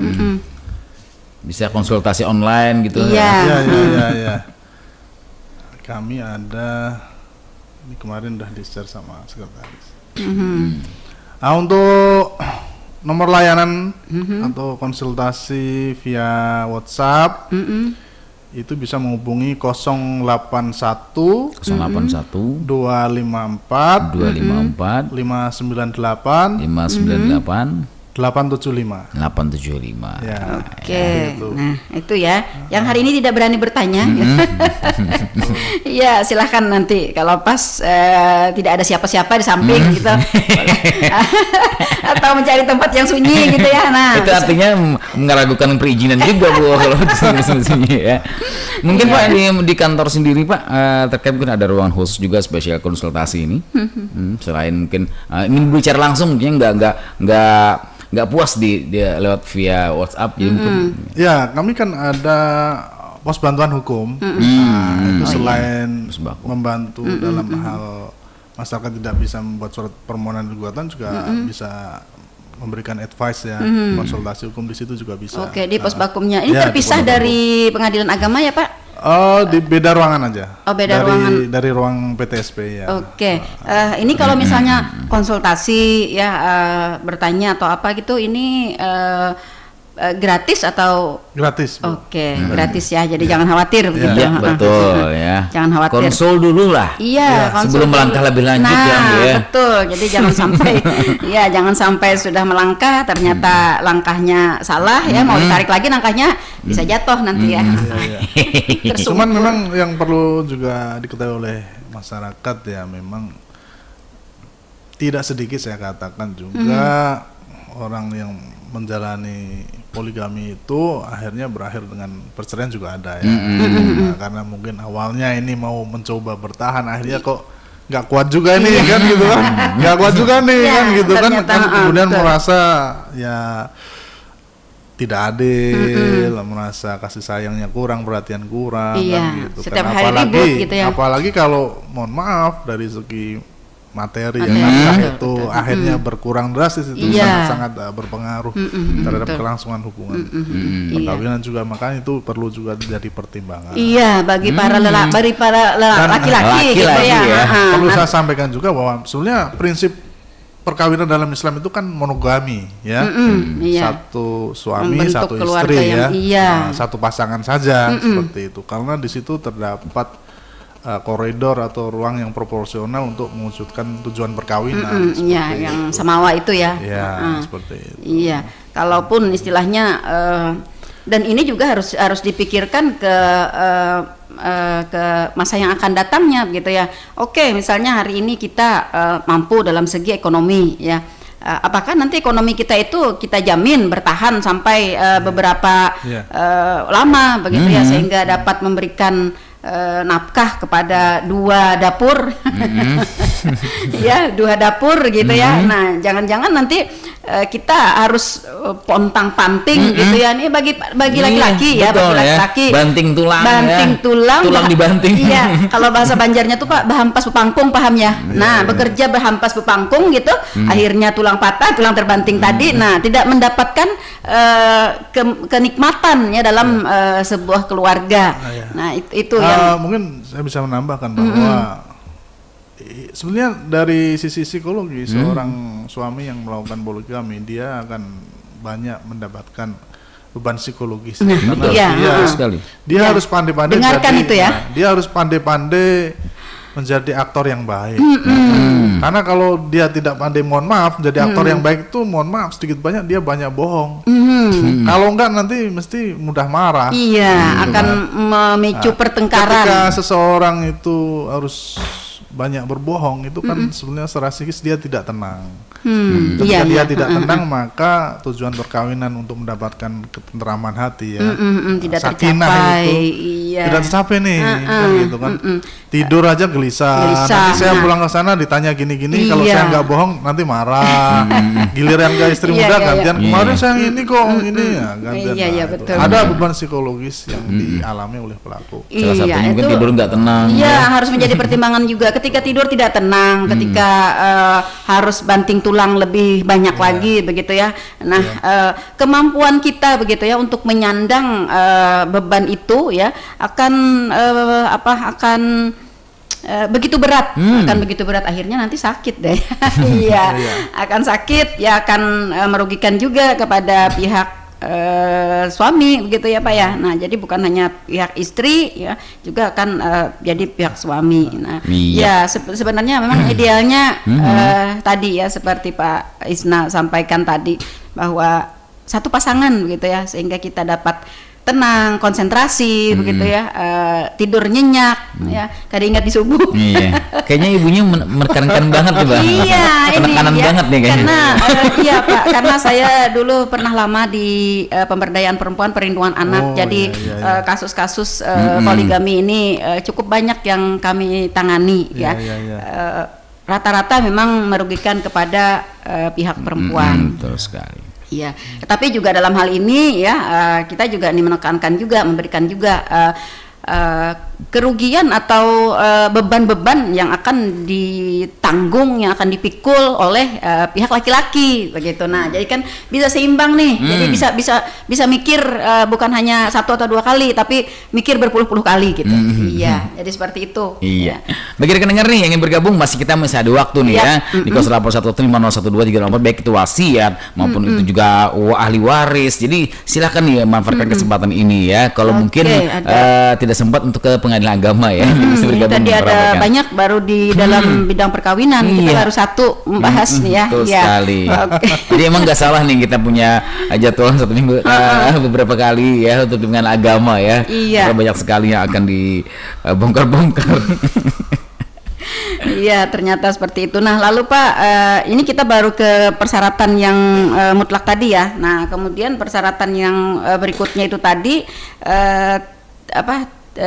[SPEAKER 3] Bisa konsultasi online gitu.
[SPEAKER 1] Iya.
[SPEAKER 2] Iya. kami ada, ini kemarin udah di-share sama sekretaris. Nah, untuk nomor layanan atau konsultasi via WhatsApp itu bisa menghubungi 081 254 598 875.
[SPEAKER 1] Ya. Oke. Nah, itu ya. Yang hari ini tidak berani bertanya. Iya, silahkan nanti kalau pas tidak ada siapa-siapa di samping gitu. Atau mencari tempat yang sunyi gitu ya. Nah,
[SPEAKER 3] itu artinya meragukan perizinan juga Bu kalau sunyi ya. Mungkin Pak di kantor sendiri Pak terkait mungkin ada ruangan khusus juga spesial konsultasi ini. Selain mungkin ingin bicara langsung mungkin nggak puas dia lewat via WhatsApp jadi mungkin.
[SPEAKER 2] Ya, kami kan ada pos bantuan hukum. Itu selain membantu dalam hal masyarakat tidak bisa membuat surat permohonan gugatan juga bisa memberikan advice ya, konsultasi hukum di situ juga bisa.
[SPEAKER 1] Oke, di pos bakumnya ini terpisah dari pengadilan agama ya Pak?
[SPEAKER 2] Oh, di beda ruangan aja.
[SPEAKER 1] Oh, beda ruangan.
[SPEAKER 2] Dari ruang PTSP ya.
[SPEAKER 1] Oke. Ini kalau misalnya konsultasi ya bertanya atau apa gitu, ini gratis atau
[SPEAKER 2] gratis?
[SPEAKER 1] Oke, gratis ya. Jadi jangan khawatir begitu.
[SPEAKER 3] Ya, betul ya.
[SPEAKER 1] Jangan khawatir.
[SPEAKER 3] Konsul dulu lah.
[SPEAKER 1] Iya,
[SPEAKER 3] sebelum melangkah lebih lanjut ya.
[SPEAKER 1] Betul. Jadi jangan sampai jangan sampai sudah melangkah ternyata langkahnya salah ya, mau ditarik lagi langkahnya bisa jatuh nanti ya.
[SPEAKER 2] Cuman memang yang perlu juga diketahui oleh masyarakat ya, memang tidak sedikit saya katakan juga orang yang menjalani poligami itu akhirnya berakhir dengan perceraian juga ada ya. Karena mungkin awalnya ini mau mencoba bertahan, akhirnya kok nggak kuat juga nih kan gitu kan, nggak kuat juga nih kan gitu kan, kemudian merasa ya tidak adil, merasa kasih sayangnya kurang, perhatian kurang, kan gitu.
[SPEAKER 1] Setiap
[SPEAKER 2] kan.
[SPEAKER 1] hari ribut gitu ya.
[SPEAKER 2] Apalagi kalau mohon maaf dari segi materi ya, itu akhirnya berkurang drastis, itu sangat-sangat berpengaruh terhadap kelangsungan hubungan perkawinan juga, makanya itu perlu juga jadi pertimbangan.
[SPEAKER 1] Iya, bagi para laki-laki gitu ya.
[SPEAKER 2] Perlu saya sampaikan juga bahwa sebenarnya prinsip perkawinan dalam Islam itu kan monogami ya, satu suami
[SPEAKER 1] membentuk
[SPEAKER 2] satu istri
[SPEAKER 1] ya,
[SPEAKER 2] satu pasangan saja seperti itu, karena di situ terdapat koridor atau ruang yang proporsional untuk mewujudkan tujuan perkawinan.
[SPEAKER 1] Iya, yang samawa itu ya.
[SPEAKER 2] Iya, seperti itu.
[SPEAKER 1] Iya, kalaupun istilahnya dan ini juga harus dipikirkan ke masa yang akan datangnya gitu ya. Oke, misalnya hari ini kita mampu dalam segi ekonomi ya. Apakah nanti ekonomi kita itu kita jamin bertahan sampai beberapa lama begitu ya, sehingga dapat memberikan nafkah kepada dua dapur, ya, dua dapur gitu ya. Nah, jangan-jangan nanti kita harus pontang-panting gitu ya. Ini bagi laki-laki ya, bagi laki-laki.
[SPEAKER 3] Banting tulang dibanting.
[SPEAKER 1] Iya, kalau bahasa Banjarnya tuh Pak, berhampas bepangkung, paham ya? Nah, bekerja berhampas bepangkung gitu, akhirnya tulang patah, tulang terbanting tadi. Nah, tidak mendapatkan kenikmatan ya dalam sebuah keluarga. Nah, itu yang
[SPEAKER 2] mungkin saya bisa menambahkan bahwa sebenarnya dari sisi psikologi seorang suami yang melakukan poligami, dia akan banyak mendapatkan beban psikologis karena dia harus pandai-pandai dia harus pandai-pandai menjadi aktor yang baik. Karena kalau dia tidak pandai, mohon maaf, menjadi aktor yang baik itu, mohon maaf, sedikit banyak dia banyak bohong. Kalau enggak nanti mesti mudah marah.
[SPEAKER 1] Iya, akan memicu pertengkaran.
[SPEAKER 2] Ketika seseorang itu harus banyak berbohong, itu kan sebenarnya secara psikis dia tidak tenang. Ketika dia tidak tenang, maka tujuan perkawinan untuk mendapatkan ketenteraman hati ya,
[SPEAKER 1] tidak
[SPEAKER 2] sakinah
[SPEAKER 1] tercapai.
[SPEAKER 2] Itu tidak tercapai nih, kan gitu kan. Tidur aja gelisah. Nanti saya pulang ke sana ditanya gini-gini, kalau saya nggak bohong nanti marah. Giliran ke istri muda gantian, kemarin saya ini kok ini ya, gantian.
[SPEAKER 1] Betul.
[SPEAKER 2] Ada beban psikologis yang dialami oleh pelaku.
[SPEAKER 3] Salah satunya mungkin tidur nggak tenang.
[SPEAKER 1] Iya, harus menjadi pertimbangan juga. Ketika tidur tidak tenang, ketika harus banting tulang lebih banyak lagi begitu ya. Nah, kemampuan kita begitu ya untuk menyandang beban itu ya akan begitu berat, akan begitu berat, akhirnya nanti sakit deh. Iya, akan sakit, ya akan merugikan juga kepada pihak suami, begitu ya Pak ya. Nah, jadi bukan hanya pihak istri ya, juga akan jadi pihak suami. Nah, ya sebenarnya memang idealnya tadi ya seperti Pak Isna sampaikan tadi, bahwa satu pasangan begitu ya, sehingga kita dapat tenang, konsentrasi, begitu ya, tidur nyenyak, ya, kada ingat di subuh.
[SPEAKER 3] Iya, kayaknya ibunya menekankan banget nih Pak.
[SPEAKER 1] Iya,
[SPEAKER 3] penekanan
[SPEAKER 1] ini,
[SPEAKER 3] banget nih kayaknya.
[SPEAKER 1] Karena iya Pak, karena saya dulu pernah lama di pemberdayaan perempuan, perlindungan anak, jadi kasus-kasus poligami ini cukup banyak yang kami tangani, ya. Rata-rata memang merugikan kepada pihak perempuan.
[SPEAKER 3] Betul sekali.
[SPEAKER 1] Iya, tetapi juga dalam hal ini ya kita juga menekankan juga, memberikan juga kerugian atau beban-beban yang akan ditanggung, yang akan dipikul oleh pihak laki-laki begitu. Nah, jadi kan bisa seimbang nih. Jadi bisa mikir bukan hanya satu atau dua kali, tapi mikir berpuluh-puluh kali gitu. Iya, jadi seperti itu.
[SPEAKER 3] Iya. Bagi rekan dengar nih yang ingin bergabung, masih ada waktu nih ya. Di 0813-012-304, baik itu wasiat maupun itu juga ahli waris. Jadi silakan nih manfaatkan kesempatan ini ya. Kalau mungkin tidak sempat untuk ke pengadilan agama ya.
[SPEAKER 1] Tadi ada banyak baru di dalam bidang perkawinan, kita baru satu membahas nih ya.
[SPEAKER 3] Betul sekali. Jadi emang nggak salah nih kita punya jadwal satu minggu beberapa kali ya untuk dengan agama ya. Karena banyak sekali yang akan dibongkar-bongkar.
[SPEAKER 1] Iya, ternyata seperti itu. Nah, lalu Pak, ini kita baru ke persyaratan yang mutlak tadi ya. Nah, kemudian persyaratan yang berikutnya itu tadi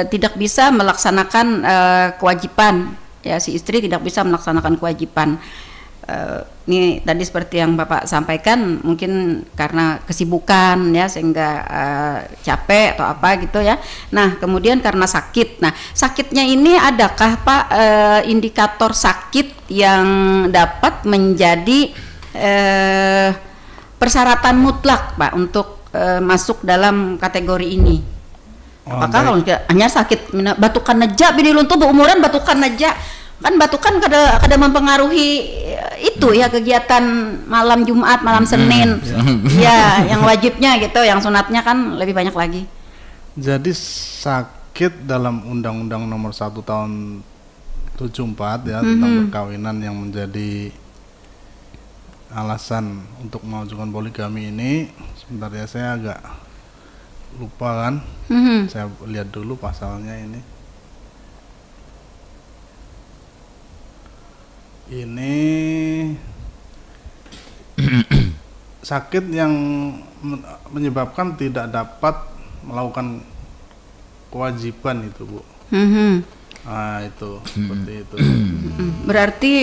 [SPEAKER 1] tidak bisa melaksanakan kewajiban, ya, si istri tidak bisa melaksanakan kewajiban. Ini tadi seperti yang Bapak sampaikan, mungkin karena kesibukan ya, sehingga capek atau apa gitu ya. Nah, kemudian karena sakit. Nah, sakitnya ini adakah Pak indikator sakit yang dapat menjadi persyaratan mutlak Pak untuk masuk dalam kategori ini? Apakah kalau hanya sakit batukan aja, bini luntur berumuran batukan aja, kan batukan kada mempengaruhi itu ya kegiatan malam Jumat, malam Senin, ya yang wajibnya gitu, yang sunatnya kan lebih banyak lagi.
[SPEAKER 2] Jadi sakit dalam Undang-Undang Nomor 1 Tahun 74 ya tentang perkawinan yang menjadi alasan untuk mengajukan poligami ini, sebentar ya, saya agak lupa kan. Saya lihat dulu pasalnya ini. Ini sakit yang menyebabkan tidak dapat melakukan kewajiban itu, Bu. Nah, itu seperti itu.
[SPEAKER 1] Berarti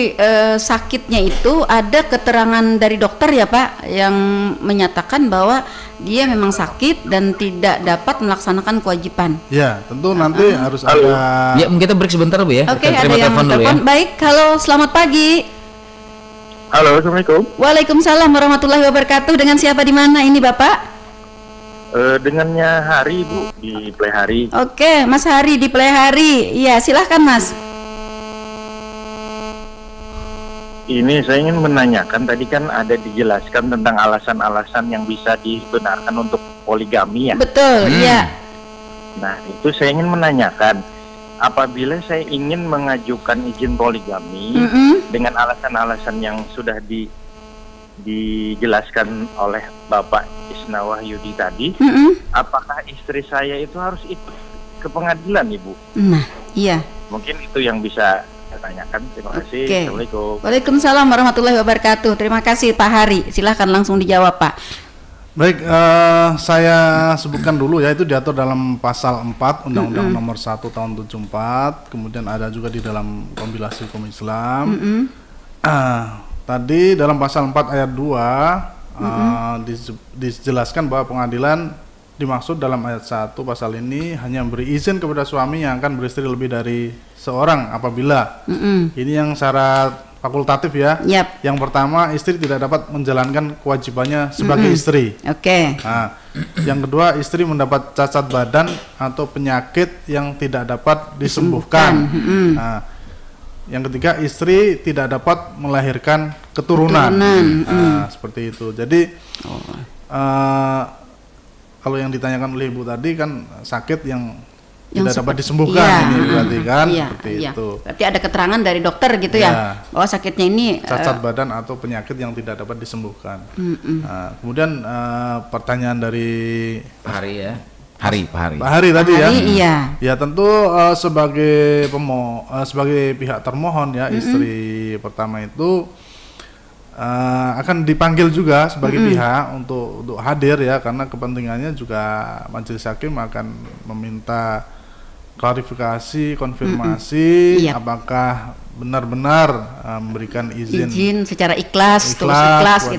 [SPEAKER 1] sakitnya itu ada keterangan dari dokter ya Pak, yang menyatakan bahwa dia memang sakit dan tidak dapat melaksanakan kewajiban.
[SPEAKER 2] Ya, tentu nanti harus ada.
[SPEAKER 3] Ya, kita break sebentar Bu ya.
[SPEAKER 1] Oke, ada yang telepon ya. Baik, halo, selamat pagi.
[SPEAKER 4] Halo, assalamualaikum.
[SPEAKER 1] Waalaikumsalam warahmatullahi wabarakatuh. Dengan siapa di mana ini Bapak?
[SPEAKER 4] Dengannya Hari, Bu, di Plehari.
[SPEAKER 1] Oke, Mas Hari di Plehari. Iya, silahkan Mas.
[SPEAKER 4] Ini saya ingin menanyakan, tadi kan ada dijelaskan tentang alasan-alasan yang bisa dibenarkan untuk poligami ya.
[SPEAKER 1] Betul, iya.
[SPEAKER 4] Nah, itu saya ingin menanyakan, apabila saya ingin mengajukan izin poligami dengan alasan-alasan yang sudah dijelaskan oleh Bapak Isna Wahyudi tadi, apakah istri saya itu harus ikut ke pengadilan, Ibu?
[SPEAKER 1] Nah, iya.
[SPEAKER 4] Mungkin itu yang bisa saya tanyakan. Terima kasih. Assalamualaikum.
[SPEAKER 1] Waalaikumsalam warahmatullahi wabarakatuh. Terima kasih Pak Hari. Silahkan langsung dijawab Pak.
[SPEAKER 2] Baik, saya sebutkan dulu ya, itu diatur dalam pasal 4 Undang-Undang Nomor 1 Tahun 74, kemudian ada juga di dalam kompilasi hukum Islam. Tadi dalam pasal 4 ayat 2 dijelaskan bahwa pengadilan dimaksud dalam ayat 1 pasal ini hanya memberi izin kepada suami yang akan beristri lebih dari seorang apabila ini yang syarat fakultatif ya. Yang pertama, istri tidak dapat menjalankan kewajibannya sebagai istri. Nah, yang kedua, istri mendapat cacat badan atau penyakit yang tidak dapat disembuhkan. Nah, yang ketiga, istri tidak dapat melahirkan keturunan. Nah, seperti itu. Jadi kalau yang ditanyakan oleh Ibu tadi kan sakit yang tidak dapat disembuhkan, ini berarti kan seperti itu.
[SPEAKER 1] Berarti ada keterangan dari dokter gitu ya, bahwa sakitnya ini
[SPEAKER 2] cacat badan atau penyakit yang tidak dapat disembuhkan. Nah, kemudian pertanyaan dari
[SPEAKER 3] Pak Hari ya. Pak
[SPEAKER 2] Hari tadi ya. Ya tentu sebagai sebagai pihak termohon ya, istri pertama itu akan dipanggil juga sebagai pihak untuk hadir ya, karena kepentingannya juga majelis hakim akan meminta klarifikasi, konfirmasi apakah benar-benar memberikan izin
[SPEAKER 1] secara ikhlas gitu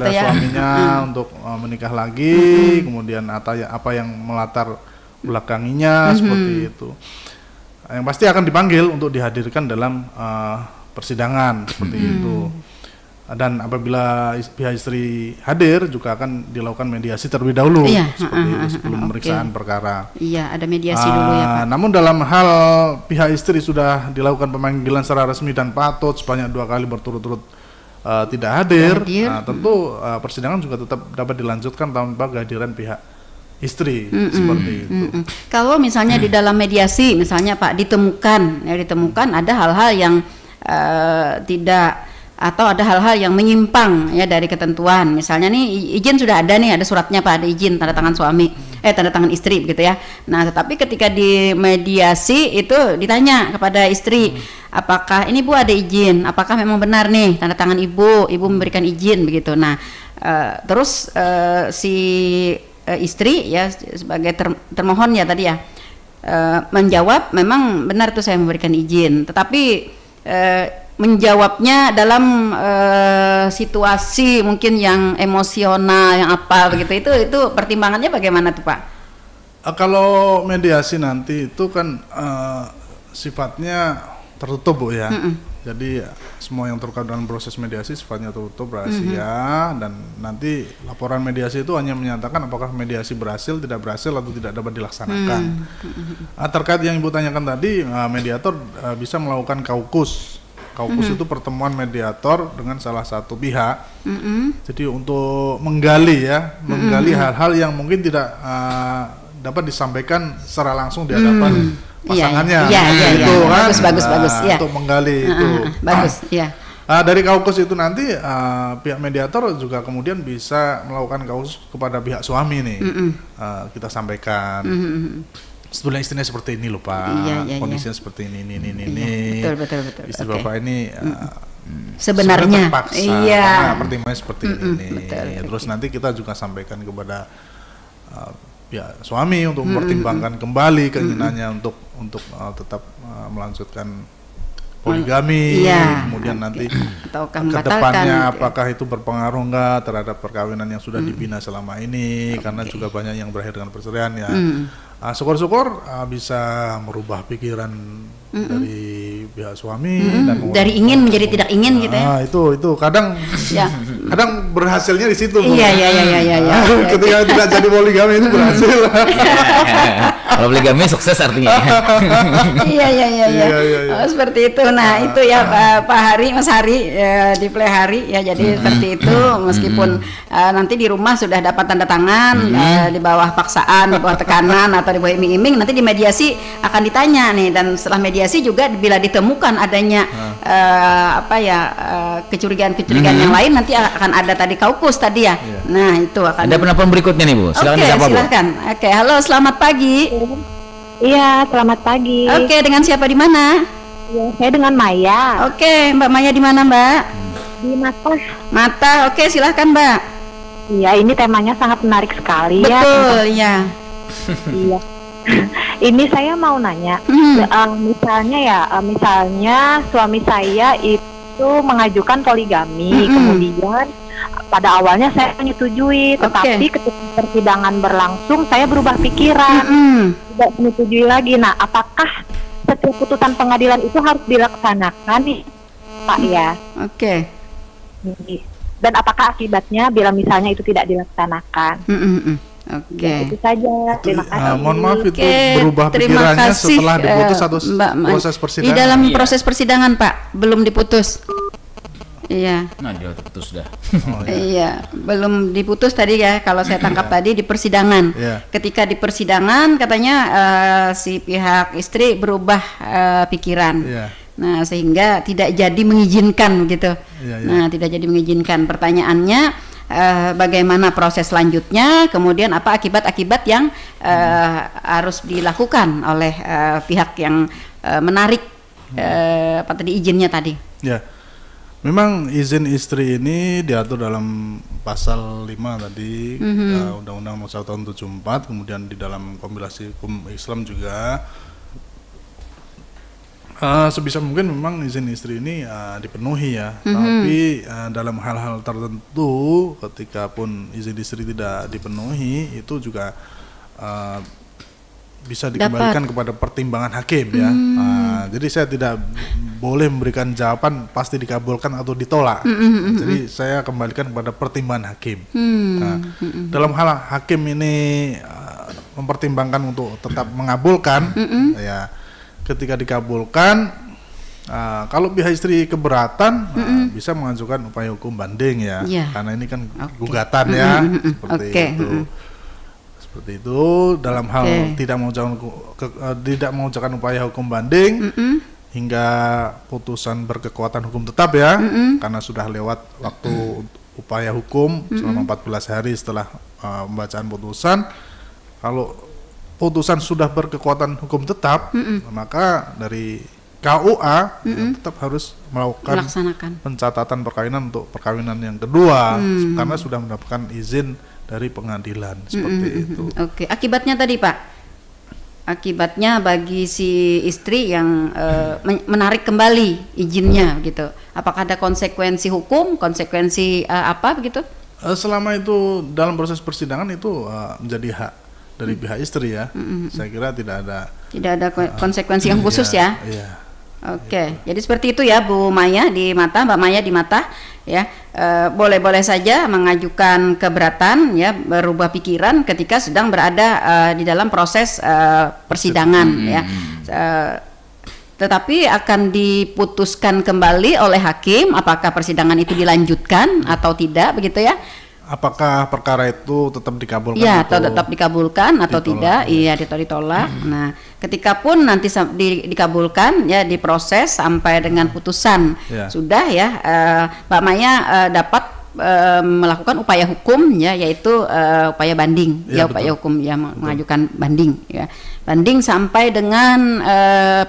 [SPEAKER 1] ya
[SPEAKER 2] suaminya untuk menikah lagi, kemudian apa yang melatar belakanginya seperti itu. Yang pasti akan dipanggil untuk dihadirkan dalam persidangan seperti itu. Dan apabila pihak istri hadir juga akan dilakukan mediasi terlebih dahulu seperti itu sebelum pemeriksaan perkara.
[SPEAKER 1] Iya, ada mediasi dulu ya Pak.
[SPEAKER 2] Namun dalam hal pihak istri sudah dilakukan pemanggilan secara resmi dan patut sebanyak 2 kali berturut-turut tidak hadir. Tentu persidangan juga tetap dapat dilanjutkan tanpa kehadiran pihak istri seperti itu.
[SPEAKER 1] Kalau misalnya di dalam mediasi misalnya Pak ditemukan ada hal-hal yang tidak, atau ada hal-hal yang menyimpang ya dari ketentuan, misalnya nih izin sudah ada nih, ada suratnya Pak, ada izin tanda tangan suami, tanda tangan istri begitu ya. Nah tetapi ketika di mediasi itu ditanya kepada istri, apakah ini Bu ada izin, apakah memang benar nih tanda tangan ibu memberikan izin begitu. Nah terus si istri ya sebagai termohon ya tadi ya menjawab memang benar tuh saya memberikan izin, tetapi menjawabnya dalam situasi mungkin yang emosional, yang apa begitu, itu pertimbangannya bagaimana tuh Pak?
[SPEAKER 2] Kalau mediasi nanti itu kan sifatnya tertutup Bu ya. Jadi semua yang terkait dengan proses mediasi sifatnya tertutup, rahasia, dan nanti laporan mediasi itu hanya menyatakan apakah mediasi berhasil, tidak berhasil, atau tidak dapat dilaksanakan. Terkait yang Ibu tanyakan tadi, mediator bisa melakukan kaukus. Kaukus itu pertemuan mediator dengan salah satu pihak. Jadi untuk menggali hal-hal yang mungkin tidak dapat disampaikan secara langsung di hadapan pasangannya. Itu kan
[SPEAKER 1] bagus ya.
[SPEAKER 2] Untuk menggali itu.
[SPEAKER 1] Bagus ya.
[SPEAKER 2] Dari kaukus itu nanti pihak mediator juga kemudian bisa melakukan kaukus kepada pihak suami nih. Kita sampaikan. Sebetulnya istrinya seperti ini loh Pak, kondisinya seperti ini.
[SPEAKER 1] Betul.
[SPEAKER 2] Istri Bapak ini
[SPEAKER 1] sebenarnya
[SPEAKER 2] terpaksa, pertimbangannya seperti ini. Terus nanti kita juga sampaikan kepada pihak suami untuk mempertimbangkan kembali keinginannya untuk tetap melanjutkan poligami, kemudian nanti ke depannya apakah itu berpengaruh enggak terhadap perkawinan yang sudah dibina selama ini, karena juga banyak yang berakhir dengan perceraian ya. Syukur-syukur bisa merubah pikiran dari pihak suami dan
[SPEAKER 1] dari ingin menjadi tidak ingin gitu ya.
[SPEAKER 2] Itu kadang kadang berhasilnya di situ.
[SPEAKER 1] Iya.
[SPEAKER 2] Ketika tidak jadi poligami itu berhasil.
[SPEAKER 3] Kalau poligami sukses artinya.
[SPEAKER 1] Iya. Seperti itu. Nah, itu ya Pak Hari, Mas Hari di Plehari ya. Jadi seperti itu, meskipun nanti di rumah sudah dapat tanda tangan di bawah paksaan, di bawah tekanan atau di bawah iming-iming, nanti di mediasi akan ditanya nih, dan setelah mediasi juga bila ditemukan adanya kecurigaan-kecurigaan yang lain, nanti akan ada tadi kaukus tadi ya. Nah, itu akan
[SPEAKER 3] ada penelpon berikutnya nih Bu.
[SPEAKER 1] Silakan. Oke, halo, selamat pagi.
[SPEAKER 5] Iya, selamat pagi.
[SPEAKER 1] Oke, dengan siapa di mana?
[SPEAKER 5] Ya, saya dengan Maya.
[SPEAKER 1] Oke, Mbak Maya di mana, Mbak?
[SPEAKER 5] Di
[SPEAKER 1] Mata. Oke, silahkan Mbak.
[SPEAKER 5] Iya, ini temanya sangat menarik sekali.
[SPEAKER 1] Betul, ya.
[SPEAKER 5] Iya. Ini saya mau nanya, misalnya suami saya itu mengajukan poligami, kemudian pada awalnya saya menyetujui, tetapi ketika persidangan berlangsung saya berubah pikiran, tidak menyetujui lagi. Nah, apakah setiap putusan pengadilan itu harus dilaksanakan nih Pak ya.
[SPEAKER 1] Oke.
[SPEAKER 5] Dan apakah akibatnya bila misalnya itu tidak dilaksanakan?
[SPEAKER 1] Oke.
[SPEAKER 5] Ya, itu saja. Terima kasih.
[SPEAKER 2] Mohon maaf itu berubah pikirannya setelah diputus atau proses persidangan?
[SPEAKER 1] Di dalam proses persidangan Pak, belum diputus. Iya.
[SPEAKER 3] Nah, dia putus dah.
[SPEAKER 1] Iya, belum diputus tadi ya. Kalau saya tangkap tadi di persidangan. Ketika di persidangan katanya si pihak istri berubah pikiran. Nah, sehingga tidak jadi mengizinkan gitu. Nah, tidak jadi mengizinkan. Pertanyaannya bagaimana proses selanjutnya? Kemudian apa akibat-akibat yang harus dilakukan oleh pihak yang menarik apa tadi izinnya tadi?
[SPEAKER 2] Ya. Memang izin istri ini diatur dalam pasal 5 tadi Undang-Undang Nomor 1 Tahun 74, kemudian di dalam kompilasi hukum Islam juga sebisa mungkin memang izin istri ini dipenuhi ya. Tapi dalam hal-hal tertentu ketika pun izin istri tidak dipenuhi itu juga bisa dikembalikan kepada pertimbangan hakim ya. Jadi saya tidak boleh memberikan jawaban pasti dikabulkan atau ditolak. Jadi saya kembalikan kepada pertimbangan hakim. Dalam hal hakim ini mempertimbangkan untuk tetap mengabulkan, ya ketika dikabulkan, kalau pihak istri keberatan bisa mengajukan upaya hukum banding ya, karena ini kan gugatan ya, seperti itu. Seperti itu dalam hal tidak mengajukan upaya hukum banding hingga putusan berkekuatan hukum tetap ya, karena sudah lewat waktu upaya hukum selama 14 hari setelah pembacaan putusan. Kalau putusan sudah berkekuatan hukum tetap, maka dari KUA tetap harus melaksanakan pencatatan perkawinan untuk perkawinan yang kedua, karena sudah mendapatkan izin dari pengadilan seperti itu.
[SPEAKER 1] Oke, akibatnya tadi Pak? Akibatnya bagi si istri yang menarik kembali izinnya gitu. Apakah ada konsekuensi hukum, konsekuensi apa begitu?
[SPEAKER 2] Selama itu dalam proses persidangan itu menjadi hak dari pihak istri ya. Saya kira tidak ada
[SPEAKER 1] konsekuensi yang khusus ya. Oke, jadi seperti itu ya Bu Maya di Mata, Mbak Maya di Mata ya. Boleh-boleh saja mengajukan keberatan ya, berubah pikiran ketika sedang berada di dalam proses persidangan ya. Tetapi akan diputuskan kembali oleh hakim apakah persidangan itu dilanjutkan atau tidak begitu ya.
[SPEAKER 2] Apakah perkara itu tetap dikabulkan?
[SPEAKER 1] Ya, atau tetap dikabulkan atau ditolak, tidak? Iya, ditolak. Nah, ketika pun nanti dikabulkan, ya diproses sampai dengan putusan sudah ya, Mbak Maya dapat melakukan upaya hukum ya, yaitu upaya banding, upaya hukum yang mengajukan banding, ya, banding sampai dengan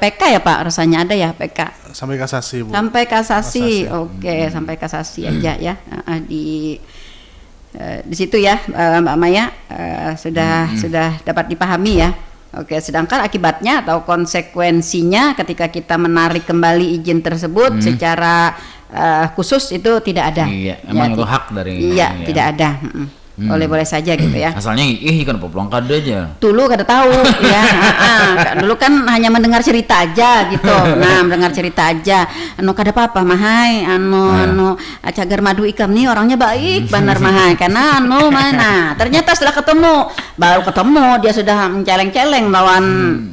[SPEAKER 1] PK ya Pak, rasanya ada ya PK.
[SPEAKER 2] Sampai kasasi Bu.
[SPEAKER 1] Sampai kasasi, oke, sampai kasasi aja ya di situ ya Mbak Maya sudah dapat dipahami ya. Oke, sedangkan akibatnya atau konsekuensinya ketika kita menarik kembali izin tersebut secara khusus itu tidak ada.
[SPEAKER 3] Iya, emang itu hak dari.
[SPEAKER 1] Iya, tidak ada. Boleh-boleh saja gitu ya.
[SPEAKER 3] Asalnya kan pulang kado aja.
[SPEAKER 1] Dulu kada tahu ya. Dulu kan hanya mendengar cerita aja gitu. Nah, mendengar cerita aja. Kada apa-apa mahai. Cagar madu ikam nih orangnya baik benar mahai. Karena mana? Ternyata setelah baru ketemu dia sudah menceleng-celeng lawan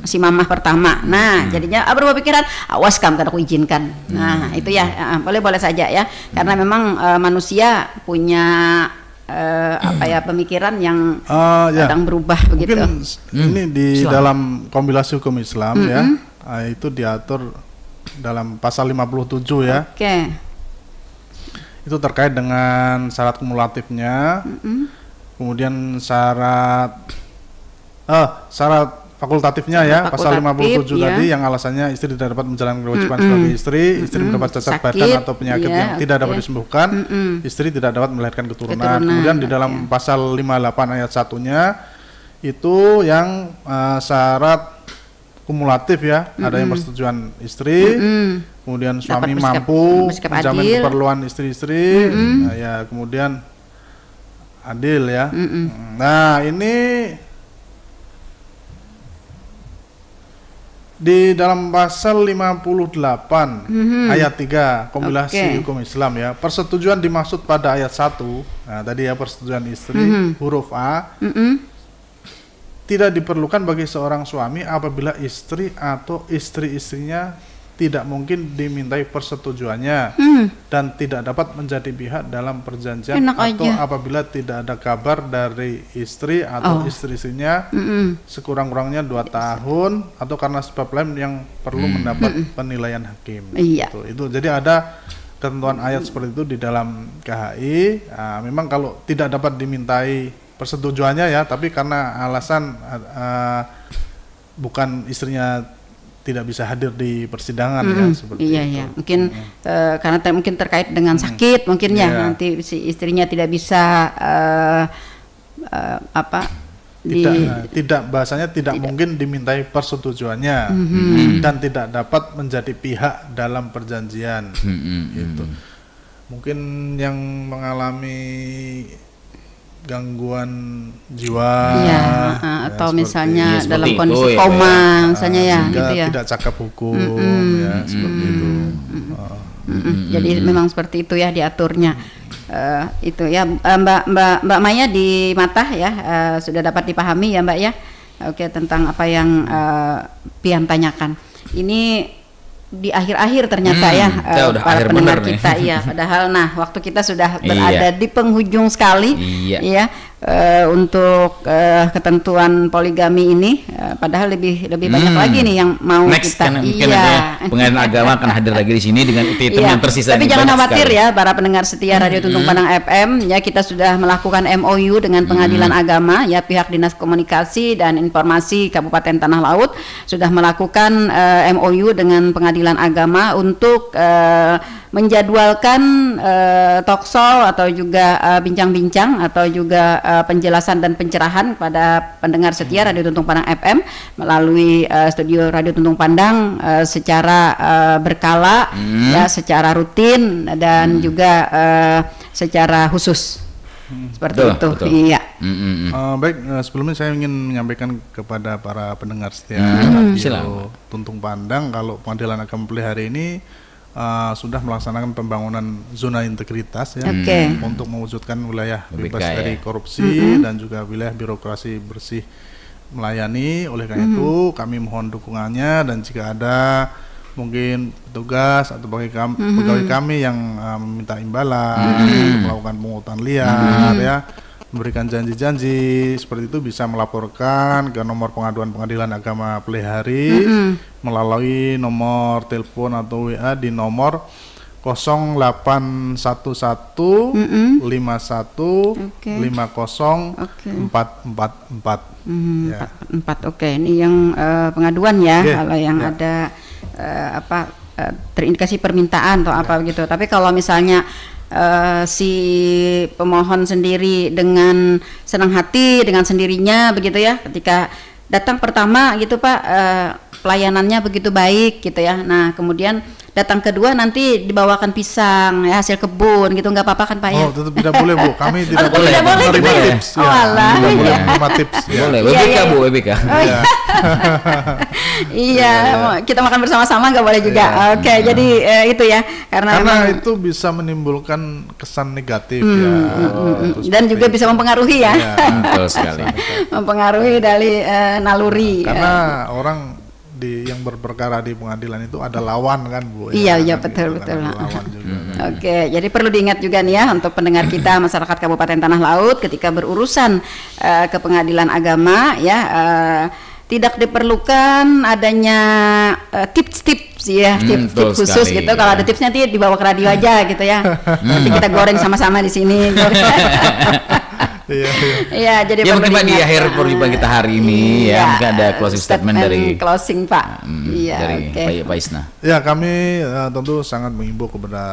[SPEAKER 1] si mamah pertama. Nah, jadinya berubah pikiran, awas kada aku izinkan. Nah, itu ya boleh-boleh saja ya. Karena memang manusia punya pemikiran yang kadang berubah begitu.
[SPEAKER 2] Mungkin ini di dalam kompilasi hukum Islam ya, itu diatur dalam pasal 57 ya. Itu terkait dengan syarat kumulatifnya, kemudian syarat fakultatifnya ya, pasal 57 tadi yang alasannya istri tidak dapat menjalankan kewajiban sebagai istri mendapat cacat badan atau penyakit yang tidak dapat disembuhkan, istri tidak dapat melahirkan keturunan. Kemudian di dalam pasal 58 ayat 1-nya itu yang syarat kumulatif ya, adanya persetujuan istri, kemudian suami mampu menjamin keperluan istri-istri, ya kemudian adil ya. Nah, ini Di dalam pasal 58 ayat 3 kompilasi hukum Islam ya, persetujuan dimaksud pada ayat 1. Nah, tadi ya persetujuan istri huruf A. Tidak diperlukan bagi seorang suami apabila istri atau istri-istrinya tidak mungkin dimintai persetujuannya dan tidak dapat menjadi pihak dalam perjanjian atau apabila tidak ada kabar dari istri atau istri-istrinya sekurang-kurangnya 2 tahun atau karena sebab lain yang perlu mendapat penilaian hakim. Itu jadi ada ketentuan ayat seperti itu di dalam KHI. Memang kalau tidak dapat dimintai persetujuannya ya, tapi karena alasan bukan istrinya tidak bisa hadir di persidangan ya seperti itu.
[SPEAKER 1] Mungkin karena mungkin terkait dengan sakit mungkin ya nanti si istrinya tidak bisa
[SPEAKER 2] tidak bahasanya tidak mungkin dimintai persetujuannya dan tidak dapat menjadi pihak dalam perjanjian gitu. Mungkin yang mengalami gangguan jiwa
[SPEAKER 1] atau misalnya dalam kondisi koma misalnya ya gitu ya,
[SPEAKER 2] tidak cakap hukum ya seperti itu.
[SPEAKER 1] Jadi memang seperti itu ya diaturnya. Itu ya Mbak Maya di Matah ya, sudah dapat dipahami ya Mbak ya. Oke, tentang apa yang Pian tanyakan ini di akhir-akhir ternyata ya para pendengar kita ya, padahal waktu kita sudah berada di penghujung sekali ya untuk ketentuan poligami ini, padahal lebih banyak lagi nih yang mau
[SPEAKER 3] next,
[SPEAKER 1] kita
[SPEAKER 3] Pengadilan Agama akan hadir lagi di sini dengan item yang tersisa.
[SPEAKER 1] Tapi jangan khawatir ya para pendengar setia Radio Tuntung Pandang FM ya, kita sudah melakukan MOU dengan Pengadilan Agama ya, pihak Dinas Komunikasi dan Informasi Kabupaten Tanah Laut sudah melakukan MOU dengan Pengadilan Agama untuk menjadwalkan talkshow atau juga bincang-bincang atau juga penjelasan dan pencerahan pada pendengar setia Radio Tuntung Pandang FM melalui studio Radio Tuntung Pandang secara berkala ya, secara rutin dan juga secara khusus seperti itu. Iya.
[SPEAKER 2] Baik, sebelumnya saya ingin menyampaikan kepada para pendengar setia Radio Tuntung Pandang kalau Pengadilan Agama Pelihara ini sudah melaksanakan pembangunan zona integritas ya, untuk mewujudkan wilayah bebas dari korupsi dan juga wilayah birokrasi bersih melayani. Oleh karena itu kami mohon dukungannya, dan jika ada mungkin petugas atau pegawai kami yang meminta imbalan untuk melakukan pungutan liar ya, memberikan janji-janji seperti itu, bisa melaporkan ke nomor pengaduan Pengadilan Agama Pelihari melalui nomor telepon atau WA di nomor 0811 51 50 444.
[SPEAKER 1] Ya. 4. Oke, ini yang pengaduan ya, kalau yang ada terindikasi permintaan atau apa begitu. Tapi kalau misalnya si pemohon sendiri dengan senang hati dengan sendirinya begitu ya, ketika datang pertama gitu Pak, pelayanannya begitu baik gitu ya, nah kemudian datang kedua nanti dibawakan pisang ya, hasil kebun gitu, nggak apa-apa kan Pak ya?
[SPEAKER 2] Oh, tetap tidak boleh Bu, kami tidak boleh
[SPEAKER 1] menerima
[SPEAKER 2] gitu ya?
[SPEAKER 1] Tips ya.
[SPEAKER 2] Tidak boleh menerima tips ya.
[SPEAKER 3] Boleh, WBK Bu, WBK.
[SPEAKER 1] Iya, kita makan bersama-sama nggak boleh juga. Oke, jadi itu ya, karena
[SPEAKER 2] itu bisa menimbulkan kesan negatif ya,
[SPEAKER 1] dan juga bisa mempengaruhi ya.
[SPEAKER 3] Betul sekali.
[SPEAKER 1] Mempengaruhi dari naluri.
[SPEAKER 2] Karena orang yang berperkara di pengadilan itu ada lawan kan Bu.
[SPEAKER 1] Iya betul.
[SPEAKER 2] Lawan juga.
[SPEAKER 1] Oke, jadi perlu diingat juga nih ya untuk pendengar kita masyarakat Kabupaten Tanah Laut, ketika berurusan ke Pengadilan Agama ya, tidak diperlukan adanya tips-tips ya, tips khusus sekali, gitu. Kalau ada tips nanti dibawa ke radio aja gitu ya. Nanti kita goreng sama-sama di sini. Iya, jadi
[SPEAKER 3] ya mungkin Pak di akhir perjumpaan kita hari ini ya, mungkin ada closing statement dari
[SPEAKER 1] closing Pak.
[SPEAKER 3] Dari Pak Isna.
[SPEAKER 2] Ya, kami tentu sangat mengimbau kepada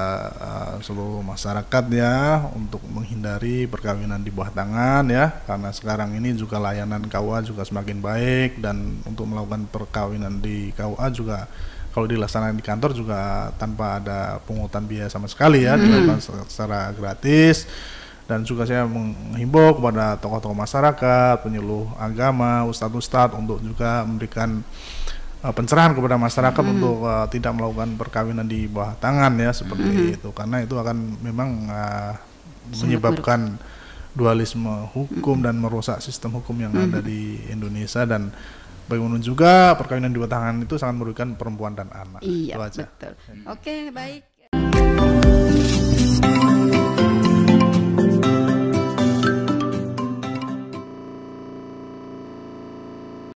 [SPEAKER 2] seluruh masyarakat ya untuk menghindari perkawinan di bawah tangan ya, karena sekarang ini juga layanan KUA juga semakin baik, dan untuk melakukan perkawinan di KUA juga kalau dilaksanakan di kantor juga tanpa ada pungutan biaya sama sekali ya, dilakukan secara gratis. Dan juga saya menghimbau kepada tokoh-tokoh masyarakat, penyuluh agama, ustadz-ustadz untuk juga memberikan pencerahan kepada masyarakat untuk tidak melakukan perkawinan di bawah tangan ya seperti itu, karena itu akan memang menyebabkan dualisme hukum dan merusak sistem hukum yang ada di Indonesia. Dan bagaimanapun juga perkawinan di bawah tangan itu sangat merugikan perempuan dan anak.
[SPEAKER 1] Iya, betul. Oke, baik.